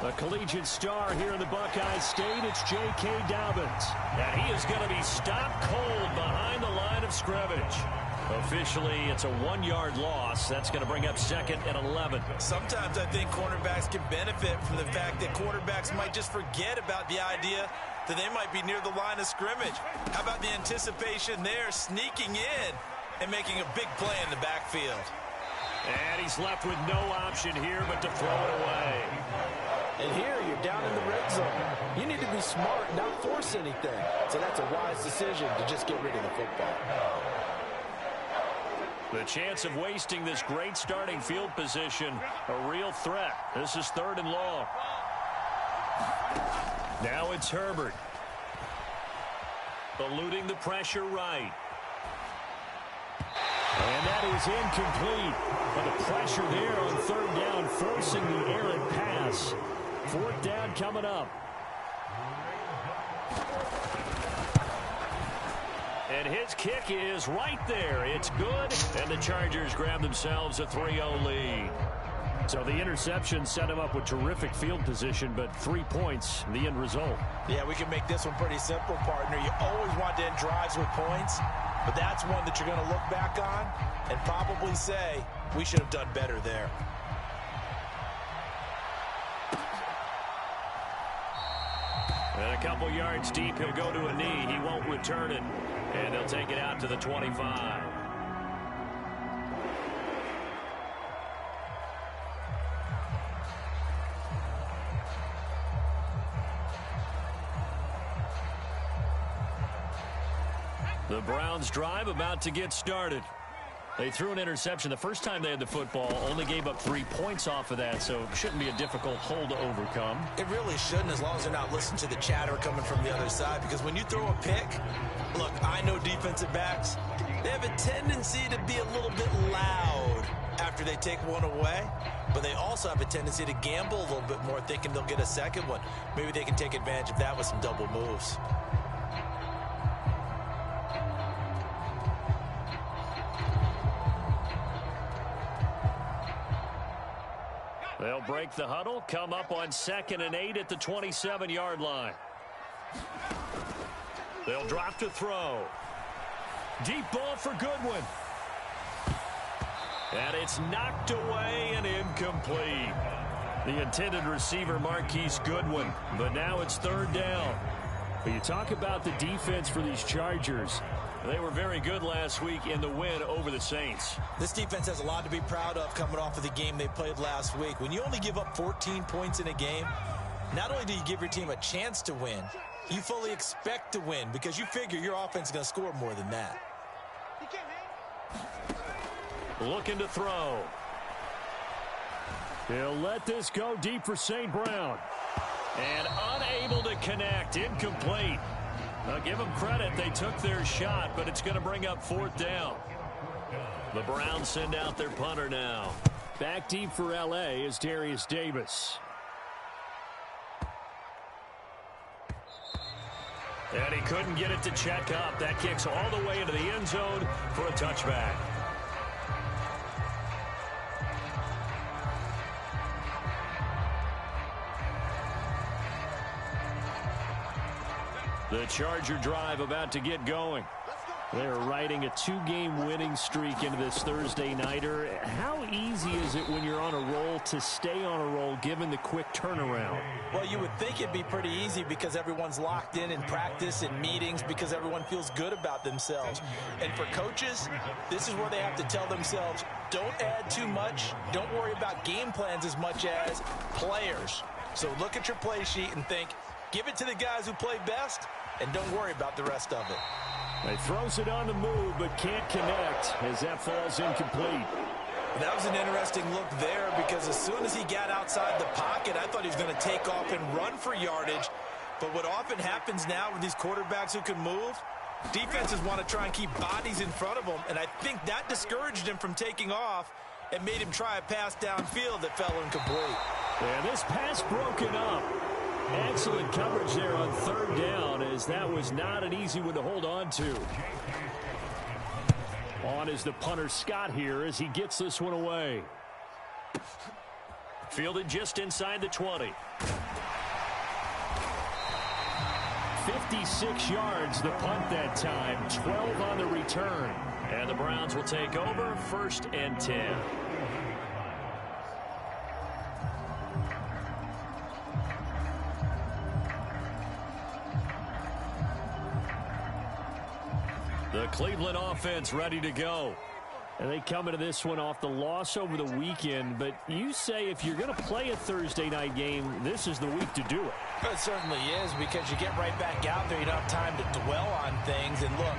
A collegiate star here in the Buckeye State, it's J.K. Dobbins. And he is going to be stopped cold behind the line of scrimmage. Officially, it's a 1-yard loss. That's going to bring up 2nd and 11. Sometimes I think cornerbacks can benefit from the fact that quarterbacks might just forget about the idea that they might be near the line of scrimmage. How about the anticipation there, sneaking in and making a big play in the backfield? And he's left with no option here but to throw it away. And here you're down in the red zone. You need to be smart, not force anything. So that's a wise decision to just get rid of the football. The chance of wasting this great starting field position, a real threat. This is 3rd and long. Now it's Herbert. Eluding the pressure right. And that is incomplete. But the pressure there on 3rd down, forcing the errant pass. 4th down coming up. And his kick is right there. It's good. And the Chargers grab themselves a 3-0 lead. So the interception set him up with terrific field position, but 3 points, the end result. Yeah, we can make this one pretty simple, partner. You always want to end drives with points, but that's one that you're going to look back on and probably say, we should have done better there. And a couple yards deep, he'll go to a knee. He won't return it. And they'll take it out to the 25. The Browns drive about to get started. They threw an interception the first time they had the football, only gave up 3 points off of that, so it shouldn't be a difficult hole to overcome. It really shouldn't, as long as they're not listening to the chatter coming from the other side, because when you throw a pick, look, I know defensive backs, they have a tendency to be a little bit loud after they take one away, but they also have a tendency to gamble a little bit more, thinking they'll get a second one. Maybe they can take advantage of that with some double moves. They'll break the huddle, come up on 2nd and 8 at the 27-yard line. They'll drop to throw. Deep ball for Goodwin. And it's knocked away and incomplete. The intended receiver, Marquise Goodwin. But now it's 3rd down. But you talk about the defense for these Chargers. They were very good last week in the win over the Saints. This defense has a lot to be proud of coming off of the game they played last week. When you only give up 14 points in a game, not only do you give your team a chance to win, you fully expect to win because you figure your offense is going to score more than that. Looking to throw. He'll let this go deep for St. Brown. And unable to connect. Incomplete. Now give them credit. They took their shot, but it's going to bring up 4th down. The Browns send out their punter now. Back deep for L.A. is Darius Davis. And he couldn't get it to check up. That kicks all the way into the end zone for a touchback. The Charger drive about to get going. They're riding a 2-game winning streak into this Thursday nighter. How easy is it when you're on a roll to stay on a roll given the quick turnaround? Well, you would think it'd be pretty easy because everyone's locked in practice and meetings because everyone feels good about themselves. And for coaches, this is where they have to tell themselves, don't add too much. Don't worry about game plans as much as players. So look at your play sheet and think, give it to the guys who play best and don't worry about the rest of it. He throws it on the move, but can't connect as that falls incomplete. That was an interesting look there because as soon as he got outside the pocket, I thought he was going to take off and run for yardage. But what often happens now with these quarterbacks who can move, defenses want to try and keep bodies in front of them, and I think that discouraged him from taking off and made him try a pass downfield that fell incomplete. And this pass broken up. Excellent coverage there on 3rd down, as that was not an easy one to hold on to. On is the punter Scott here as he gets this one away. Fielded just inside the 20. 56 yards the punt that time, 12 on the return. And the Browns will take over 1st and 10. The Cleveland offense ready to go. And they come into this one off the loss over the weekend. But you say if you're going to play a Thursday night game, this is the week to do it. It certainly is because you get right back out there. You don't have time to dwell on things. And look,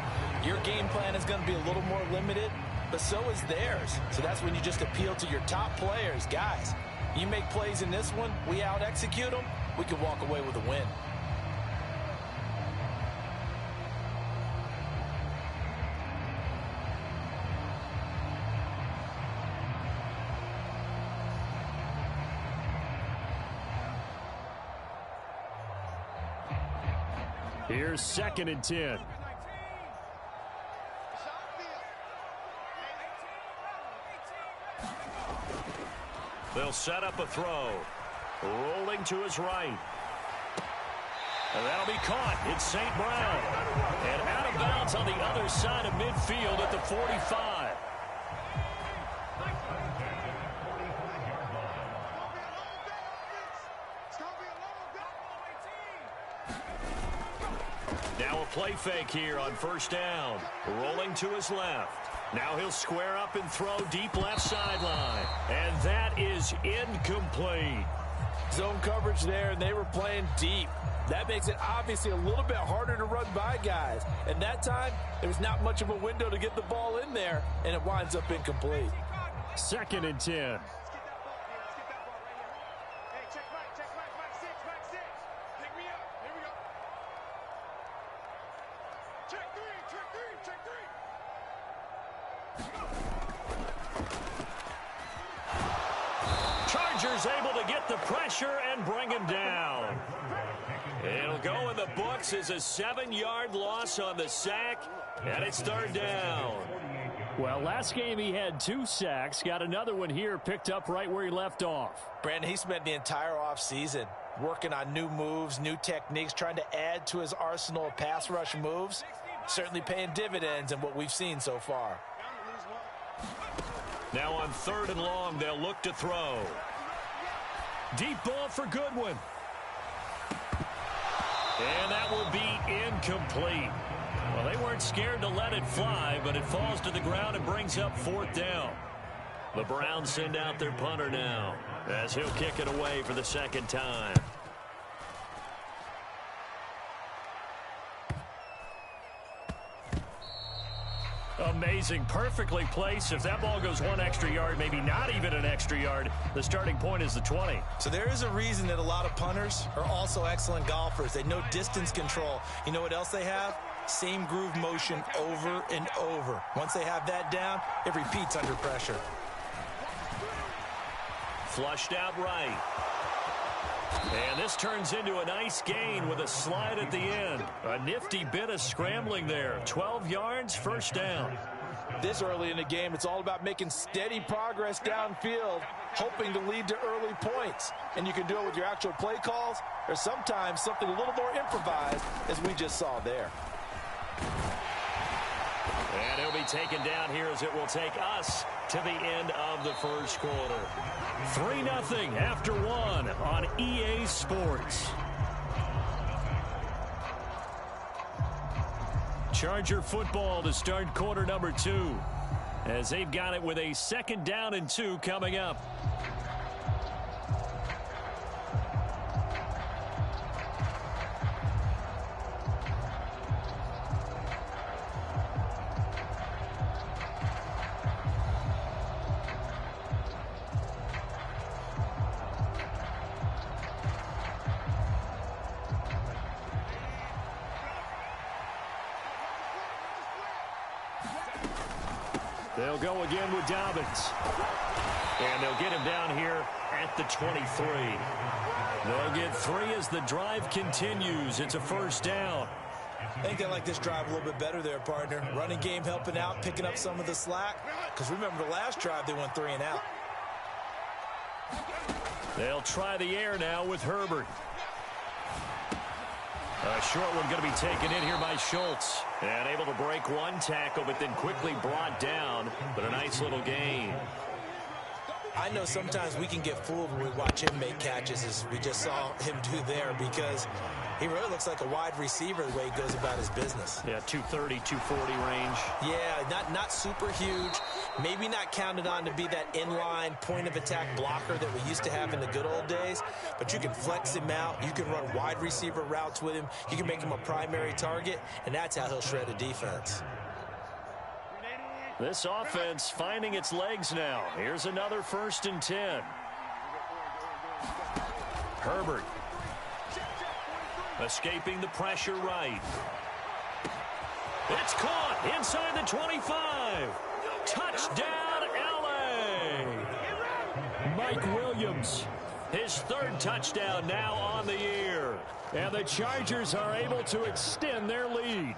your game plan is going to be a little more limited. but so is theirs. So that's when you just appeal to your top players. Guys, you make plays in this one, we out-execute them, we can walk away with a win. Here's 2nd and 10. They'll set up a throw. Rolling to his right. And that'll be caught. It's St. Brown. And out of bounds on the other side of midfield at the 45. Now a play fake here on 1st down. Rolling to his left. Now he'll square up and throw deep left sideline. And that is incomplete. Zone coverage there, and they were playing deep. That makes it obviously a little bit harder to run by guys. And that time, there was not much of a window to get the ball in there, and it winds up incomplete. 2nd and 10. Chargers able to get the pressure and bring him down. It'll go in the books as a 7-yard loss on the sack, and it's 3rd down. Well, last game he had 2 sacks. Got another one here, picked up right where he left off. Brandon, he spent the entire offseason working on new moves, new techniques, trying to add to his arsenal of pass rush moves. Certainly paying dividends in what we've seen so far. Now on 3rd and long, they'll look to throw. Deep ball for Goodwin. And that will be incomplete. Well, they weren't scared to let it fly, but it falls to the ground and brings up 4th down. The Browns send out their punter now, as he'll kick it away for the 2nd time. Amazing. Perfectly placed. If that ball goes 1 extra yard, maybe not even an extra yard, the starting point is the 20. So there is a reason that a lot of punters are also excellent golfers. They know distance control. You know what else they have? Same groove motion over and over. Once they have that down, it repeats under pressure. Flushed out right. And this turns into a nice gain with a slide at the end. A nifty bit of scrambling there. 12 yards, 1st down. This early in the game, it's all about making steady progress downfield, hoping to lead to early points. And you can do it with your actual play calls, or sometimes something a little more improvised, as we just saw there. And he'll be taken down here as it will take us to the end of the 1st quarter. 3-0 after 1 on EA Sports. Charger football to start quarter number 2, as they've got it with a 2nd down and 2 coming up. They'll go again with Dobbins. And they'll get him down here at the 23. They'll get 3 as the drive continues. It's a 1st down. I think they like this drive a little bit better there, partner. Running game helping out, picking up some of the slack. Because remember, the last drive, they went 3 and out. They'll try the air now with Herbert. A short one going to be taken in here by Schultz. And able to break 1 tackle, but then quickly brought down. But a nice little gain. I know sometimes we can get fooled when we watch him make catches, as we just saw him do there, because he really looks like a wide receiver the way he goes about his business. Yeah, 230, 240 range. Yeah, not super huge. Maybe not counted on to be that inline point-of-attack blocker that we used to have in the good old days, but you can flex him out. You can run wide receiver routes with him. You can make him a primary target, and that's how he'll shred a defense. This offense finding its legs now. Here's another 1st and 10. Herbert. Escaping the pressure right. It's caught inside the 25. Touchdown, L.A. Mike Williams, his 3rd touchdown now on the year. And the Chargers are able to extend their lead.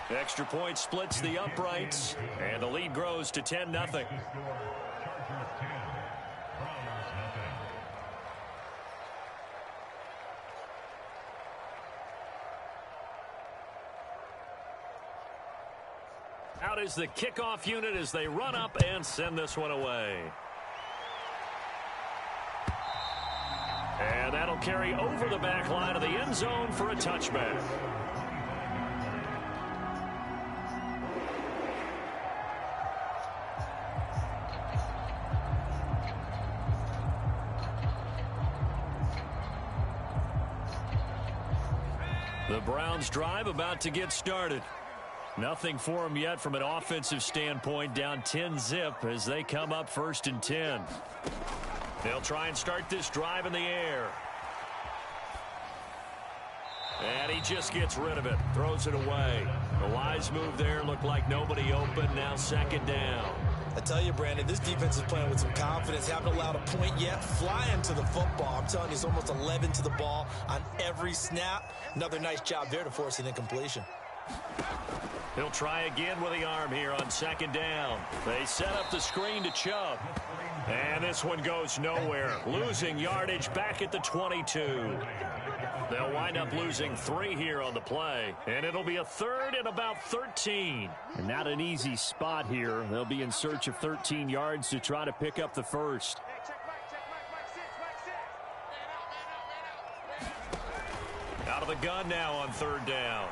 Extra point splits the uprights, and the lead grows to 10-0. Out is the kickoff unit as they run up and send this one away. And that'll carry over the back line of the end zone for a touchback. The Browns drive about to get started. Nothing for them yet from an offensive standpoint, down 10-zip as they come up 1st and 10. They'll try and start this drive in the air. And he just gets rid of it, throws it away. The wise move there, looked like nobody open, now 2nd down. I tell you, Brandon, this defense is playing with some confidence. Haven't allowed a point yet. Flying to the football. I'm telling you, it's almost 11 to the ball on every snap. Another nice job there to force an incompletion. He'll try again with the arm here on 2nd down. They set up the screen to Chubb. And this one goes nowhere. Losing yardage back at the 22. They'll wind up losing 3 here on the play. And it'll be a 3rd and about 13. And not an easy spot here. They'll be in search of 13 yards to try to pick up the 1st. Out of the gun now on 3rd down.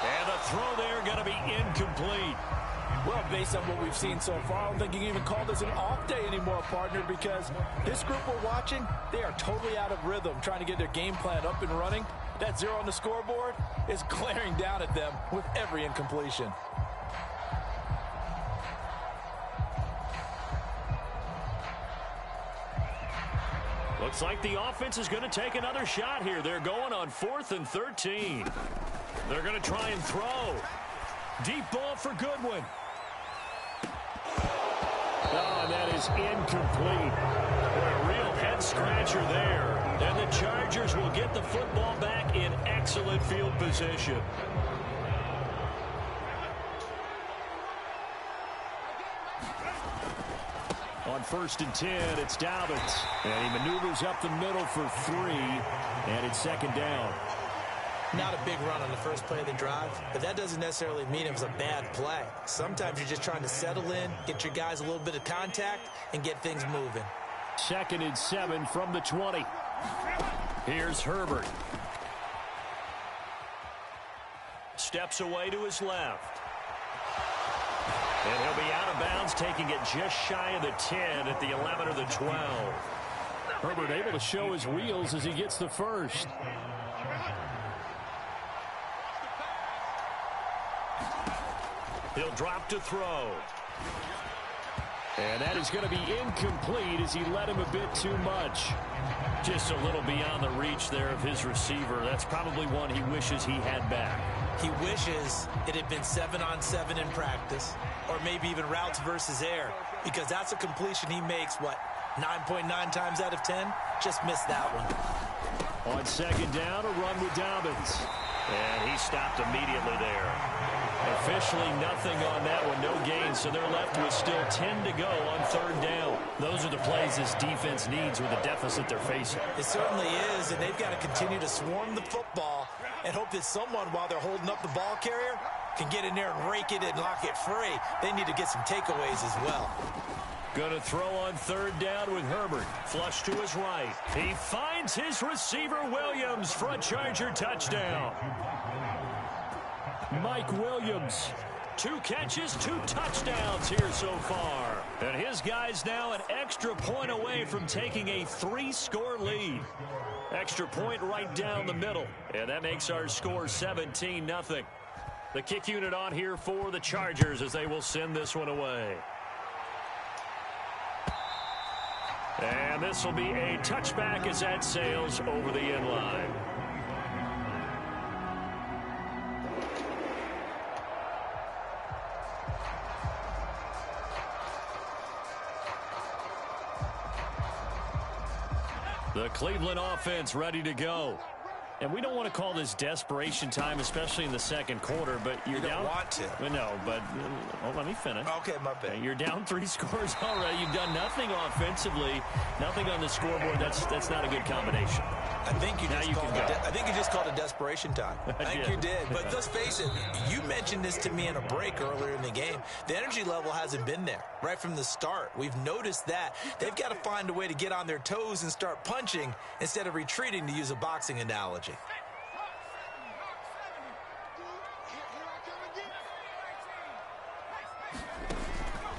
And the throw there going to be incomplete. Well, based on what we've seen so far, I don't think you can even call this an off day anymore, partner, because this group we're watching, they are totally out of rhythm, trying to get their game plan up and running. That 0 on the scoreboard is glaring down at them with every incompletion. Looks like the offense is going to take another shot here. They're going on 4th and 13. They're going to try and throw. Deep ball for Goodwin. Oh, and that is incomplete. A real head-scratcher there. And the Chargers will get the football back in excellent field position. On 1st and 10, it's Dobbins. And he maneuvers up the middle for 3. And it's 2nd down. Not a big run on the first play of the drive, but that doesn't necessarily mean it was a bad play. Sometimes you're just trying to settle in, get your guys a little bit of contact, and get things moving. 2nd and 7 from the 20. Here's Herbert. Steps away to his left. And he'll be out of bounds, taking it just shy of the 10 at the 11 or the 12. Herbert able to show his wheels as he gets the 1st. He'll drop to throw. And that is going to be incomplete as he led him a bit too much. Just a little beyond the reach there of his receiver. That's probably one he wishes he had back. He wishes it had been 7-on-7 in practice, or maybe even routes versus air, because that's a completion he makes, 9.9 times out of 10? Just missed that one. On 2nd down, a run with Dobbins. And he stopped immediately there. Officially nothing on that one, no gain, so they're left with still 10 to go on 3rd down. Those are the plays this defense needs with the deficit they're facing. It certainly is, and they've got to continue to swarm the football and hope that someone, while they're holding up the ball carrier, can get in there and rake it and lock it free. They need to get some takeaways as well. Going to throw on 3rd down with Herbert. Flush to his right. He finds his receiver, Williams, for a Charger touchdown. Mike Williams, 2 catches, 2 touchdowns here so far. And his guy's now an extra point away from taking a 3-score lead. Extra point right down the middle. And that makes our score 17-0. The kick unit on here for the Chargers as they will send this one away. And this will be a touchback as that sails over the end line. The Cleveland offense ready to go. And we don't want to call this desperation time, especially in the second quarter, but you're down. You don't want to. No, but let me finish. Okay, my bad. You're down 3 scores already. You've done nothing offensively, nothing on the scoreboard. That's not a good combination. I think you just called it desperation time. I think you did. But let's face it, you mentioned this to me in a break earlier in the game. The energy level hasn't been there right from the start. We've noticed that. They've got to find a way to get on their toes and start punching instead of retreating, to use a boxing analogy.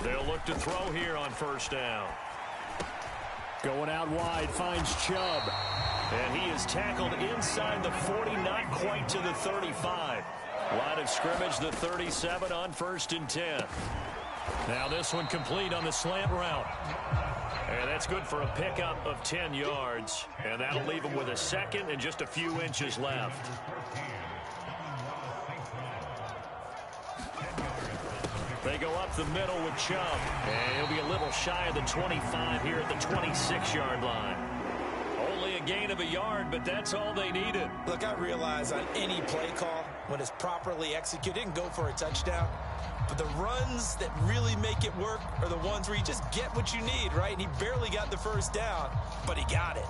They'll look to throw here on first down. Going out wide, finds Chubb. And he is tackled inside the 40, not quite to the 35. Line of scrimmage, the 37 on 1st and 10. Now this one complete on the slant route. And that's good for a pickup of 10 yards. And that'll leave him with a second and just a few inches left. They go up the middle with Chubb. And he'll be a little shy of the 25 here at the 26-yard line. Only a gain of a yard, but that's all they needed. Look, I realize on any play call, when it's properly executed, it can go for a touchdown. But the runs that really make it work are the ones where you just get what you need, right? And he barely got the first down, but he got it.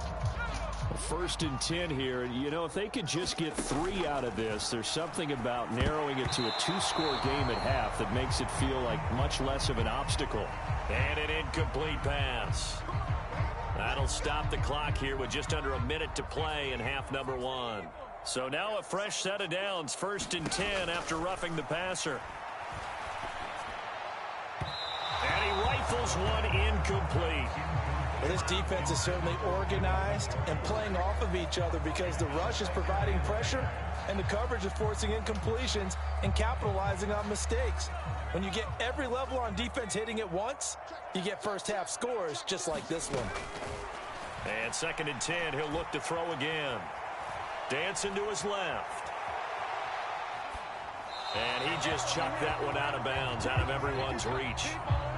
1st and 10 here. You know, if they could just get 3 out of this, there's something about narrowing it to a 2-score game at half that makes it feel like much less of an obstacle. And an incomplete pass. That'll stop the clock here with just under a minute to play in half number 1. So now a fresh set of downs, 1st and 10 after roughing the passer. And he rifles one incomplete. Well, this defense is certainly organized and playing off of each other because the rush is providing pressure and the coverage is forcing incompletions and capitalizing on mistakes. When you get every level on defense hitting at once, you get first-half scores just like this one. And 2nd and 10, he'll look to throw again. Dancing to his left. And he just chucked that one out of bounds, out of everyone's reach.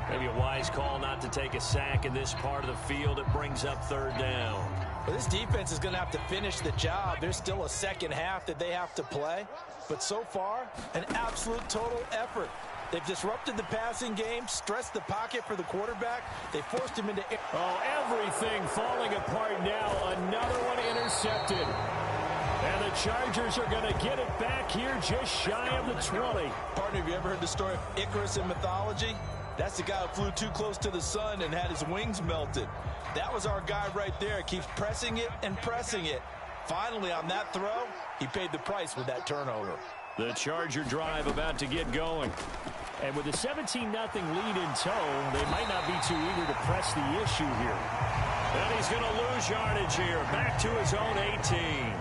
Maybe a wise call not to take a sack in this part of the field. It brings up 3rd down. Well, this defense is going to have to finish the job. There's still a second half that they have to play. But so far, an absolute total effort. They've disrupted the passing game, stressed the pocket for the quarterback. They forced him into... Oh, everything falling apart now. Another one intercepted. And the Chargers are going to get it back here just shy of the 20. Partner, have you ever heard the story of Icarus in mythology? That's the guy who flew too close to the sun and had his wings melted. That was our guy right there. Keeps pressing it and pressing it. Finally, on that throw, he paid the price with that turnover. The Charger drive about to get going. And with a 17-0 lead in tow, they might not be too eager to press the issue here. And he's going to lose yardage here. Back to his own 18.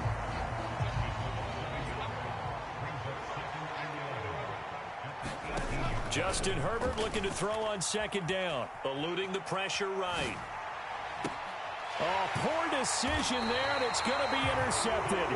Justin Herbert looking to throw on 2nd down. Eluding the pressure right. Oh, poor decision there, and it's going to be intercepted.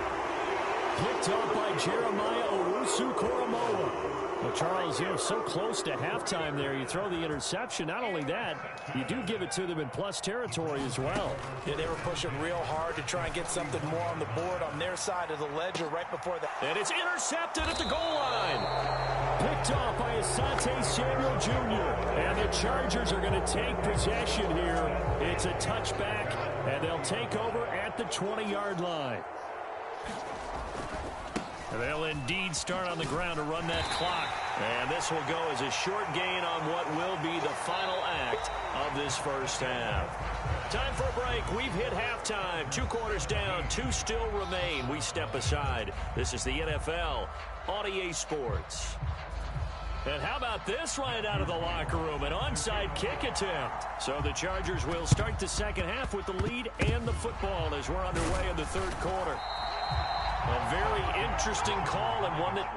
Picked up by Jeremiah Owusu-Koramoah. Well, Charles, you're so close to halftime there. You throw the interception. Not only that, you do give it to them in plus territory as well. Yeah, they were pushing real hard to try and get something more on the board on their side of the ledger right before that. And it's intercepted at the goal line. Picked off by Asante Samuel Jr. And the Chargers are going to take possession here. It's a touchback, and they'll take over at the 20-yard line. They'll indeed start on the ground to run that clock. And this will go as a short gain on what will be the final act of this first half. Time for a break. We've hit halftime. 2 quarters down, 2 still remain. We step aside. This is the NFL on EA Sports. And how about this right out of the locker room? An onside kick attempt. So the Chargers will start the second half with the lead and the football as we're underway in the third quarter. A very interesting call and one that...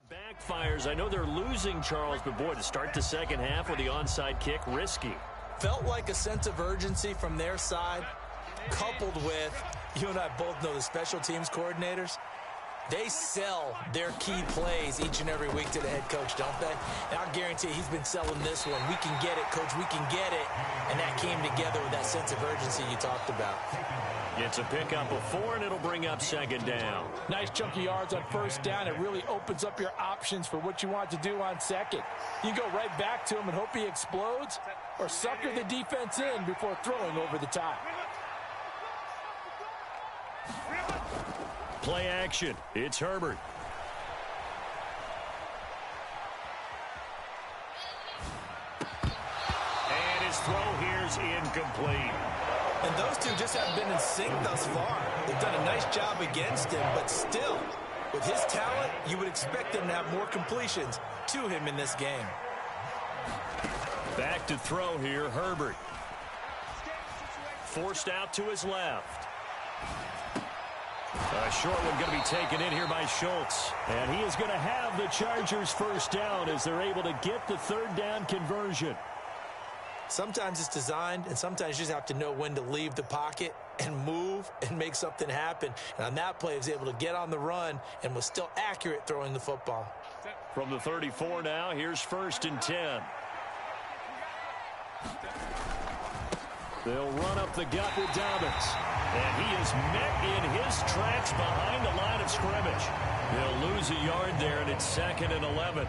backfires. I know they're losing, Charles, but boy, to start the second half with the onside kick, risky. Felt like a sense of urgency from their side, coupled with, you and I both know the special teams coordinators, they sell their key plays each and every week to the head coach, don't they? And I guarantee he's been selling this one. We can get it, coach, we can get it. And that came together with that sense of urgency you talked about. It's a pickup of 4, and it'll bring up second down. Nice chunky yards on first down. It really opens up your options for what you want to do on second. You go right back to him and hope he explodes, or sucker the defense in before throwing over the top. Play action. It's Herbert. And his throw here's incomplete. And those two just haven't been in sync thus far. They've done a nice job against him, but still, with his talent, you would expect them to have more completions to him in this game. Back to throw here, Herbert. Forced out to his left. A short one going to be taken in here by Schultz. And he is going to have the Chargers first down as they're able to get the third down conversion. Sometimes it's designed, and sometimes you just have to know when to leave the pocket and move and make something happen. And on that play, he was able to get on the run and was still accurate throwing the football. From the 34 now, here's 1st and 10. They'll run up the gut with Dobbins. And he is met in his tracks behind the line of scrimmage. They'll lose a yard there, and it's 2nd and 11.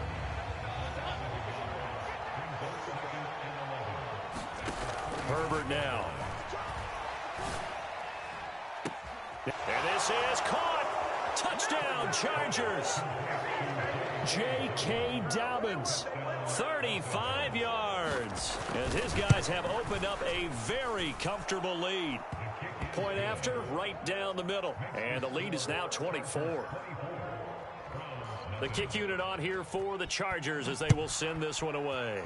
Herbert now. And this is caught. Touchdown, Chargers. J.K. Dobbins, 35 yards. As his guys have opened up a very comfortable lead. Point after, right down the middle. And the lead is now 24. The kick unit on here for the Chargers as they will send this one away.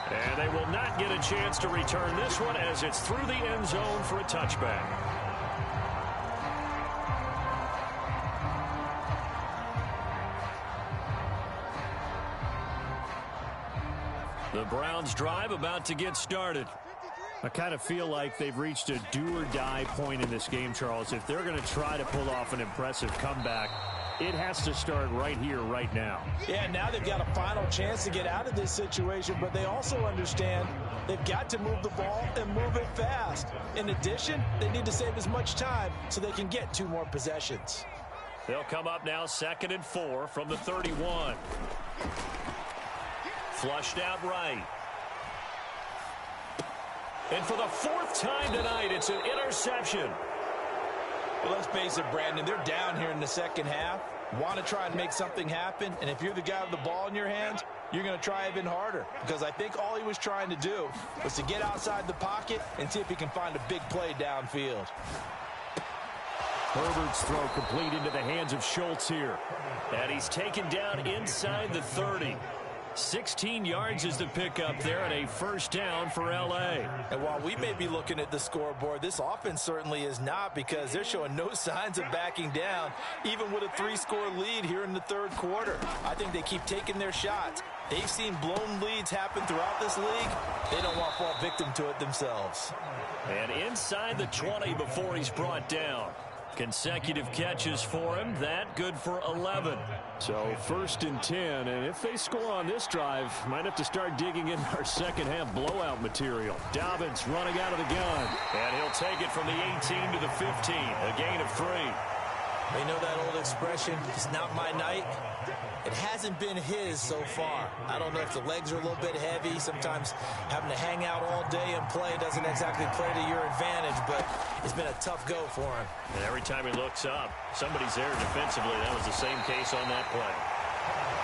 And they will not get a chance to return this one as it's through the end zone for a touchback. The Browns drive about to get started. I kind of feel like they've reached a do-or-die point in this game, Charles. If they're going to try to pull off an impressive comeback, it has to start right here, right now. Yeah, now they've got a final chance to get out of this situation, but they also understand they've got to move the ball and move it fast. In addition, they need to save as much time so they can get 2 more possessions. They'll come up now 2nd and 4 from the 31. Flushed out right. And for the 4th time tonight, it's an interception. Well, let's face it, Brandon, they're down here in the second half. Want to try and make something happen, and if you're the guy with the ball in your hands, you're going to try even harder, because I think all he was trying to do was to get outside the pocket and see if he can find a big play downfield. Herbert's throw complete into the hands of Schultz here. And he's taken down inside the 30. 16 yards is the pickup there, and a first down for L.A. And while we may be looking at the scoreboard, this offense certainly is not, because they're showing no signs of backing down, even with a 3-score lead here in the third quarter. I think they keep taking their shots. They've seen blown leads happen throughout this league. They don't want to fall victim to it themselves. And inside the 20 before he's brought down. Consecutive catches for him. That good for 11. So 1st and 10. And if they score on this drive, might have to start digging in our second half blowout material. Dobbins running out of the gun. And he'll take it from the 18 to the 15. A gain of 3. They know that old expression, it's not my night. It hasn't been his so far. I don't know if the legs are a little bit heavy. Sometimes having to hang out all day and play doesn't exactly play to your advantage, but it's been a tough go for him. And every time he looks up, somebody's there defensively. That was the same case on that play.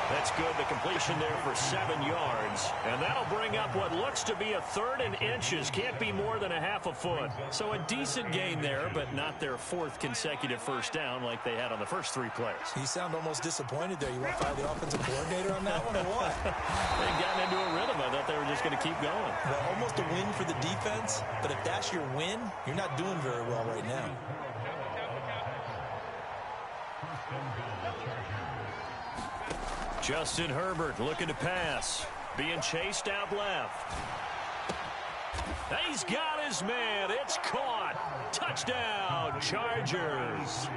That's good. The completion there for 7 yards. And that'll bring up what looks to be a 3rd and inches. Can't be more than a half a foot. So a decent gain there, but not their 4th consecutive first down like they had on the first 3 plays. You sound almost disappointed there. You want to fire the offensive coordinator on that one or what? They've gotten into a rhythm. I thought they were just going to keep going. Well, almost a win for the defense. But if that's your win, you're not doing very well right now. Justin Herbert looking to pass. Being chased out left. He's got his man. It's caught. Touchdown, Chargers.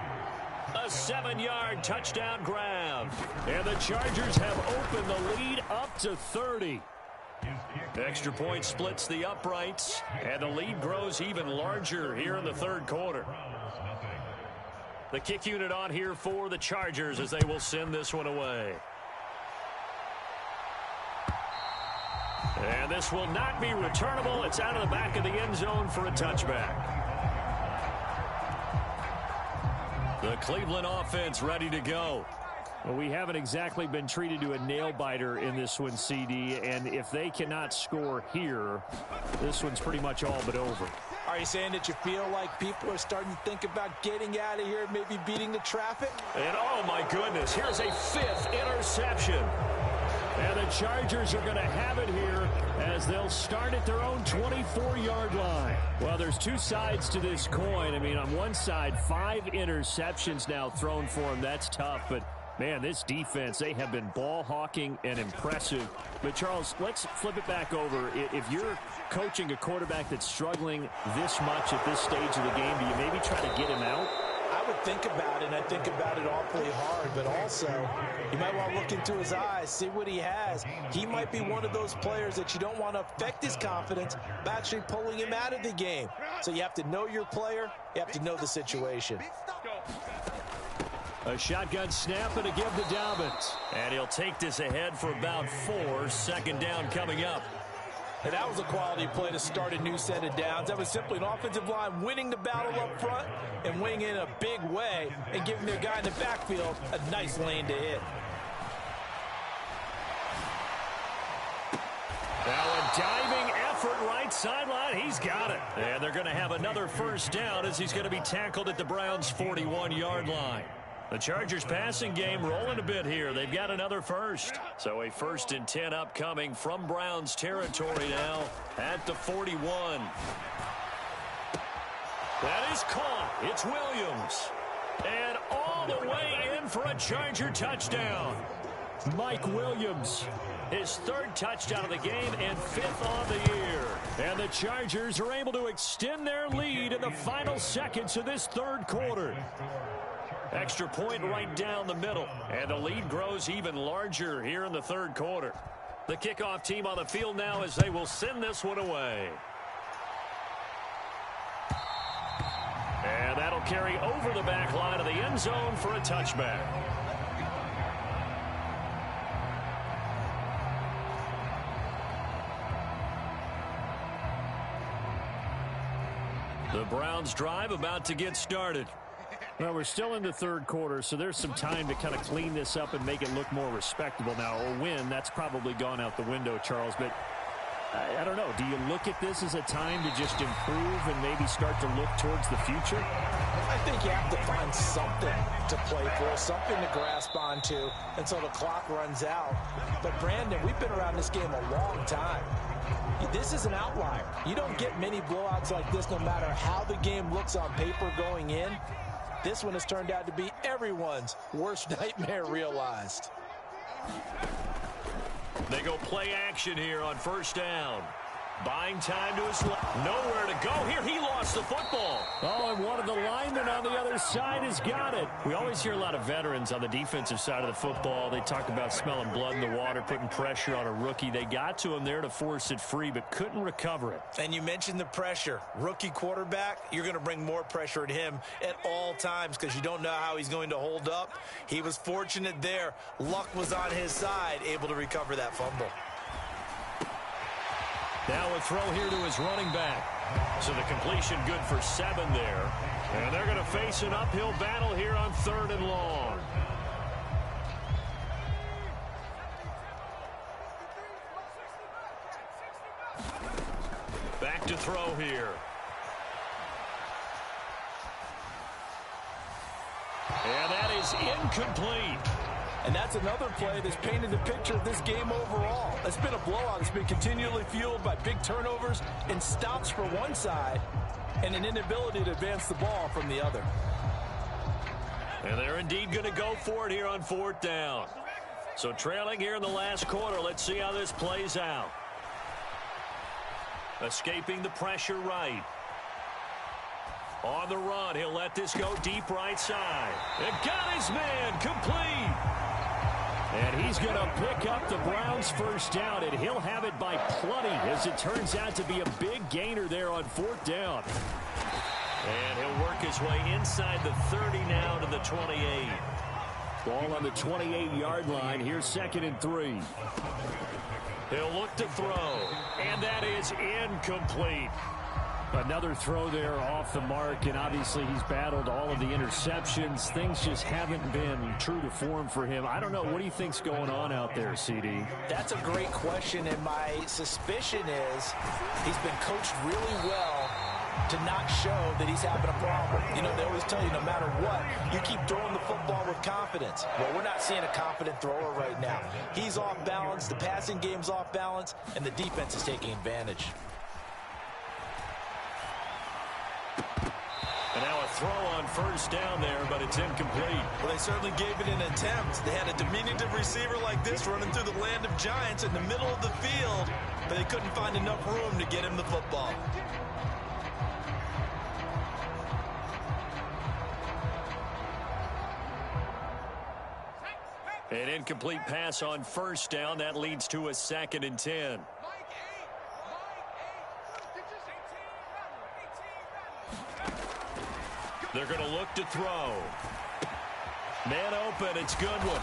A 7-yard touchdown grab. And the Chargers have opened the lead up to 30. Extra point splits the uprights. And the lead grows even larger here in the 3rd quarter. The kick unit on here for the Chargers as they will send this one away. And this will not be returnable. It's out of the back of the end zone for a touchback. The Cleveland offense ready to go. Well, we haven't exactly been treated to a nail-biter in this one, CD. And if they cannot score here, this one's pretty much all but over. Are you saying that you feel like people are starting to think about getting out of here, maybe beating the traffic? And oh my goodness, here's a 5th interception. And the Chargers are going to have it here as they'll start at their own 24-yard line. Well, there's 2 sides to this coin. I mean, on one side, 5 interceptions now thrown for them. That's tough, but man, this defense, they have been ball hawking and impressive. But, Charles, let's flip it back over. If you're coaching a quarterback that's struggling this much at this stage of the game, do you maybe try to get him out? I would think about it, and I think about it awfully hard, but also you might want to look into his eyes, see what he has. He might be one of those players that you don't want to affect his confidence by actually pulling him out of the game. So you have to know your player, you have to know the situation. A shotgun snap and a give to Dobbins. And he'll take this ahead for about 4. 2nd down coming up. And that was a quality play to start a new set of downs. That was simply an offensive line winning the battle up front and winning in a big way and giving their guy in the backfield a nice lane to hit. Now a diving effort right sideline. He's got it. And they're going to have another 1st down as he's going to be tackled at the Browns' 41-yard line. The Chargers passing game rolling a bit here. They've got another 1st. So a 1st and 10 upcoming from Browns territory now at the 41. That is caught. It's Williams. And all the way in for a Charger touchdown. Mike Williams, his 3rd touchdown of the game and 5th on the year. And the Chargers are able to extend their lead in the final seconds of this 3rd quarter. Extra point right down the middle. And the lead grows even larger here in the 3rd quarter. The kickoff team on the field now as they will send this one away. And that'll carry over the back line of the end zone for a touchback. The Browns drive about to get started. Well, we're still in the 3rd quarter, so there's some time to kind of clean this up and make it look more respectable. Now, a win, that's probably gone out the window, Charles, but I don't know. Do you look at this as a time to just improve and maybe start to look towards the future? I think you have to find something to play for, something to grasp onto until the clock runs out. But, Brandon, we've been around this game a long time. This is an outlier. You don't get many blowouts like this no matter how the game looks on paper going in. This one has turned out to be everyone's worst nightmare realized. They go play action here on 1st down. Buying time to his left. Nowhere to go here. He lost the football. Oh, and one of the linemen on the other side has got it. We always hear a lot of veterans on the defensive side of the football. They talk about smelling blood in the water, putting pressure on a rookie. They got to him there to force it free, but couldn't recover it. And you mentioned the pressure. Rookie quarterback, you're going to bring more pressure at him at all times because you don't know how he's going to hold up. He was fortunate there. Luck was on his side, able to recover that fumble. Now a throw here to his running back. So the completion good for 7 there. And they're going to face an uphill battle here on 3rd and long. Back to throw here. And that is incomplete. And that's another play that's painted the picture of this game overall. It's been a blowout. It's been continually fueled by big turnovers and stops for one side and an inability to advance the ball from the other. And they're indeed going to go for it here on 4th down. So trailing here in the last quarter. Let's see how this plays out. Escaping the pressure right. On the run, he'll let this go deep right side. It got his man complete. And he's going to pick up the Browns' first down, and he'll have it by plenty as it turns out to be a big gainer there on 4th down. And he'll work his way inside the 30 now to the 28. Ball on the 28-yard line. Here's 2nd and 3. He'll look to throw, and that is incomplete. Another throw there off the mark, and obviously he's battled all of the interceptions. Things just haven't been true to form for him. I don't know. What do you think's going on out there, CD? That's a great question, and my suspicion is he's been coached really well to not show that he's having a problem. You know, they always tell you no matter what, you keep throwing the football with confidence. Well, we're not seeing a confident thrower right now. He's off balance, the passing game's off balance, and the defense is taking advantage. And now a throw on 1st down there, but it's incomplete. Well, they certainly gave it an attempt. They had a diminutive receiver like this running through the land of giants in the middle of the field, but they couldn't find enough room to get him the football. An incomplete pass on 1st down. That leads to a 2nd and 10. They're going to look to throw. Man open. It's Goodwin.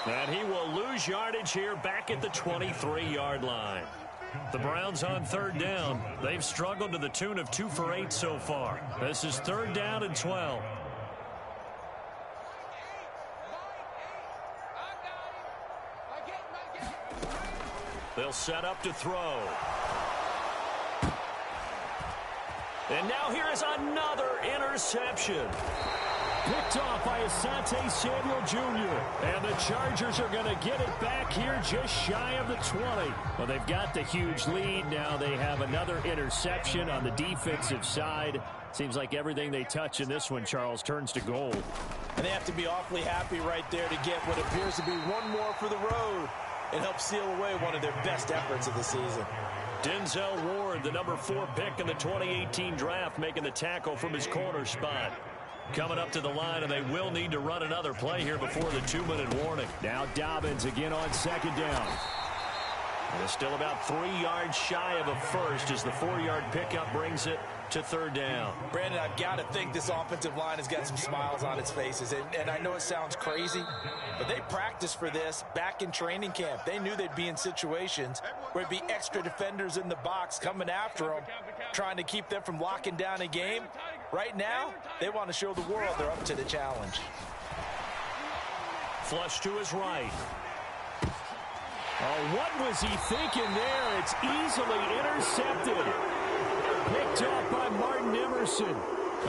And he will lose yardage here back at the 23-yard line. The Browns on 3rd down. They've struggled to the tune of 2 for 8 so far. This is 3rd down and 12. They'll set up to throw. And now here is another interception. Picked off by Asante Samuel Jr. And the Chargers are going to get it back here just shy of the 20. Well, they've got the huge lead. Now they have another interception on the defensive side. Seems like everything they touch in this one, Charles, turns to gold. And they have to be awfully happy right there to get what appears to be one more for the road. It helps seal away one of their best efforts of the season. Denzel Ward, the number 4 pick in the 2018 draft, making the tackle from his corner spot. Coming up to the line, and they will need to run another play here before the 2-minute warning. Now Dobbins again on 2nd down. And it's still about 3 yards shy of a first as the 4-yard pickup brings it to 3rd down. Brandon, I've got to think this offensive line has got some smiles on its faces. And I know it sounds crazy, but they practiced for this back in training camp. They knew they'd be in situations where it'd be extra defenders in the box coming after them, trying to keep them from locking down a game. Right now, they want to show the world they're up to the challenge. Flush to his right. Oh, what was he thinking there? It's easily intercepted. Picked off by Martin Emerson.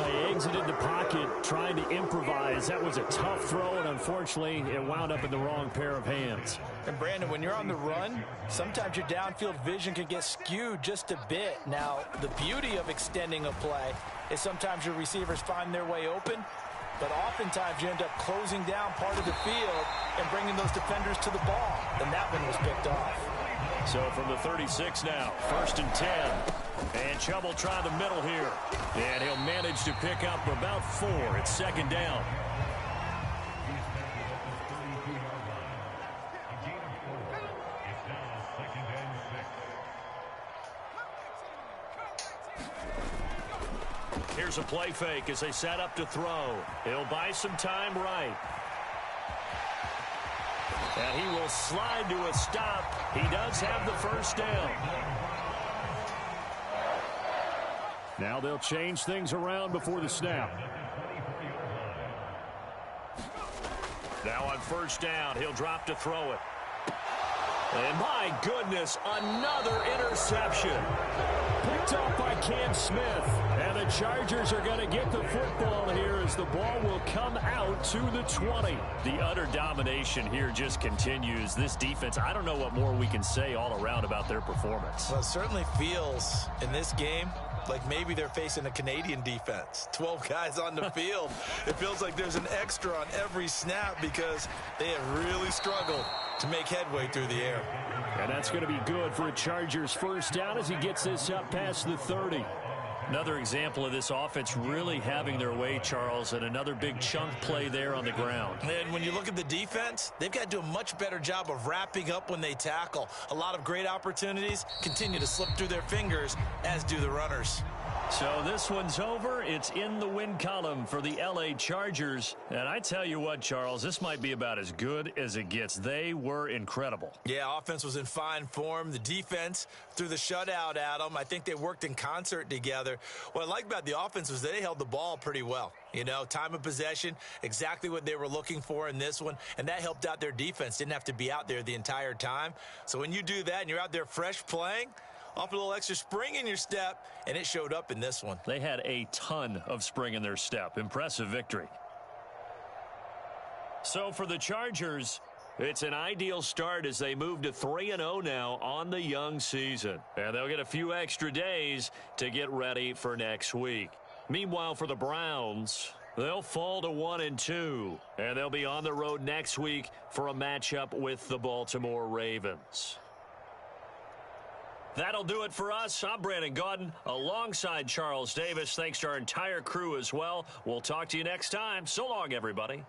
He exited the pocket trying to improvise. That was a tough throw, and unfortunately, it wound up in the wrong pair of hands. And Brandon, when you're on the run, sometimes your downfield vision can get skewed just a bit. Now, the beauty of extending a play is sometimes your receivers find their way open, but oftentimes you end up closing down part of the field and bringing those defenders to the ball. And that one was picked off. So from the 36 now, 1st and 10. And trouble trying the middle here. And he'll manage to pick up about 4. It's second down. Here's a play fake as they set up to throw. He'll buy some time right. And he will slide to a stop. He does have the first down. Now they'll change things around before the snap. Now on first down, he'll drop to throw it. And my goodness, another interception. Picked off by Cam Smith. And the Chargers are going to get the football here as the ball will come out to the 20. The utter domination here just continues. This defense, I don't know what more we can say all around about their performance. Well, it certainly feels in this game like maybe they're facing a Canadian defense. 12 guys on the field. It feels like there's an extra on every snap because they have really struggled to make headway through the air. And that's going to be good for a Chargers first down as he gets this up past the 30. Another example of this offense really having their way, Charles, and another big chunk play there on the ground. And when you look at the defense, they've got to do a much better job of wrapping up when they tackle. A lot of great opportunities continue to slip through their fingers, as do the runners. So this one's over. It's in the win column for the L.A. Chargers. And I tell you what, Charles, this might be about as good as it gets. They were incredible. Yeah, offense was in fine form. The defense threw the shutout at them. I think they worked in concert together. What I like about the offense was they held the ball pretty well. You know, time of possession, exactly what they were looking for in this one. And that helped out their defense. Didn't have to be out there the entire time. So when you do that and you're out there fresh playing, off a little extra spring in your step, and it showed up in this one. They had a ton of spring in their step. Impressive victory. So for the Chargers, it's an ideal start as they move to 3-0 now on the young season. And they'll get a few extra days to get ready for next week. Meanwhile, for the Browns, they'll fall to 1-2. And they'll be on the road next week for a matchup with the Baltimore Ravens. That'll do it for us. I'm Brandon Gaudin alongside Charles Davis. Thanks to our entire crew as well. We'll talk to you next time. So long, everybody.